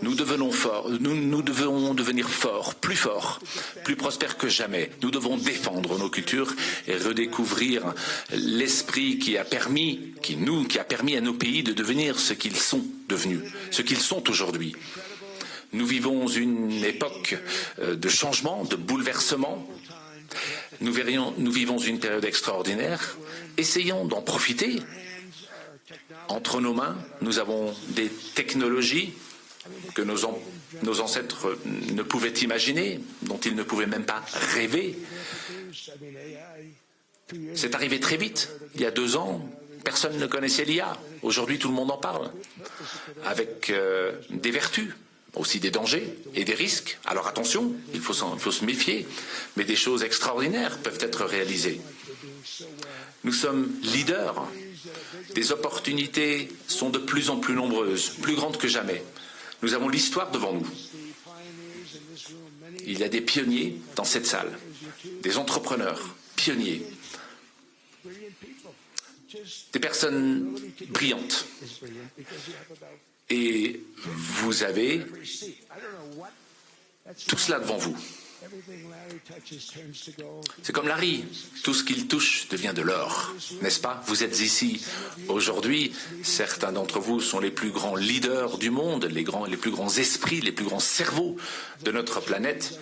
Nous devons devenir forts, plus prospères que jamais. Nous devons défendre nos cultures et redécouvrir l'esprit qui a permis à nos pays de devenir ce qu'ils sont devenus, ce qu'ils sont aujourd'hui. Nous vivons une époque de changement, de bouleversement. Nous vivons une période extraordinaire. Essayons d'en profiter. Entre nos mains, nous avons des technologies que nos ancêtres ne pouvaient imaginer, dont ils ne pouvaient même pas rêver. C'est arrivé très vite. Il y a 2 ans, personne ne connaissait l'IA. Aujourd'hui, tout le monde en parle, avec des vertus, aussi des dangers et des risques. Alors attention, il faut se méfier, mais des choses extraordinaires peuvent être réalisées. Nous sommes leaders. Des opportunités sont de plus en plus nombreuses, plus grandes que jamais. Nous avons l'histoire devant nous. Il y a des pionniers dans cette salle, des entrepreneurs pionniers, des personnes brillantes. Et vous avez tout cela devant vous. C'est comme Larry, tout ce qu'il touche devient de l'or, n'est-ce pas? Vous êtes ici aujourd'hui, certains d'entre vous sont les plus grands leaders du monde, les plus grands esprits, les plus grands cerveaux de notre planète.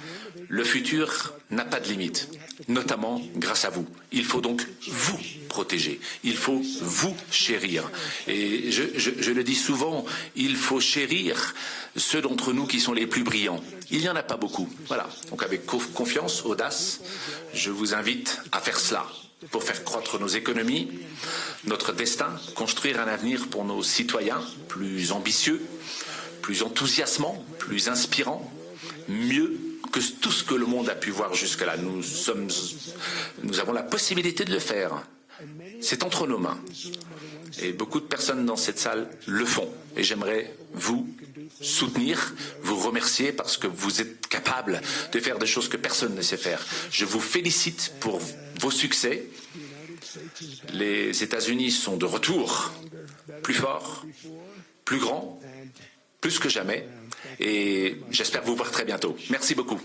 Le futur n'a pas de limite, notamment grâce à vous. Il faut donc vous protéger, il faut vous chérir. Et je le dis souvent, il faut chérir ceux d'entre nous qui sont les plus brillants. Il n'y en a pas beaucoup. Voilà. Donc avec confiance, audace, je vous invite à faire cela pour faire croître nos économies, notre destin, construire un avenir pour nos citoyens plus ambitieux, plus enthousiasmant, plus inspirant, mieux que tout ce que le monde a pu voir jusque-là. Nous avons la possibilité de le faire. C'est entre nos mains. Et beaucoup de personnes dans cette salle le font. Et j'aimerais vous soutenir, vous remercier parce que vous êtes capable de faire des choses que personne ne sait faire. Je vous félicite pour vos succès. Les États-Unis sont de retour, plus forts, plus grands, plus que jamais. Et j'espère vous voir très bientôt. Merci beaucoup.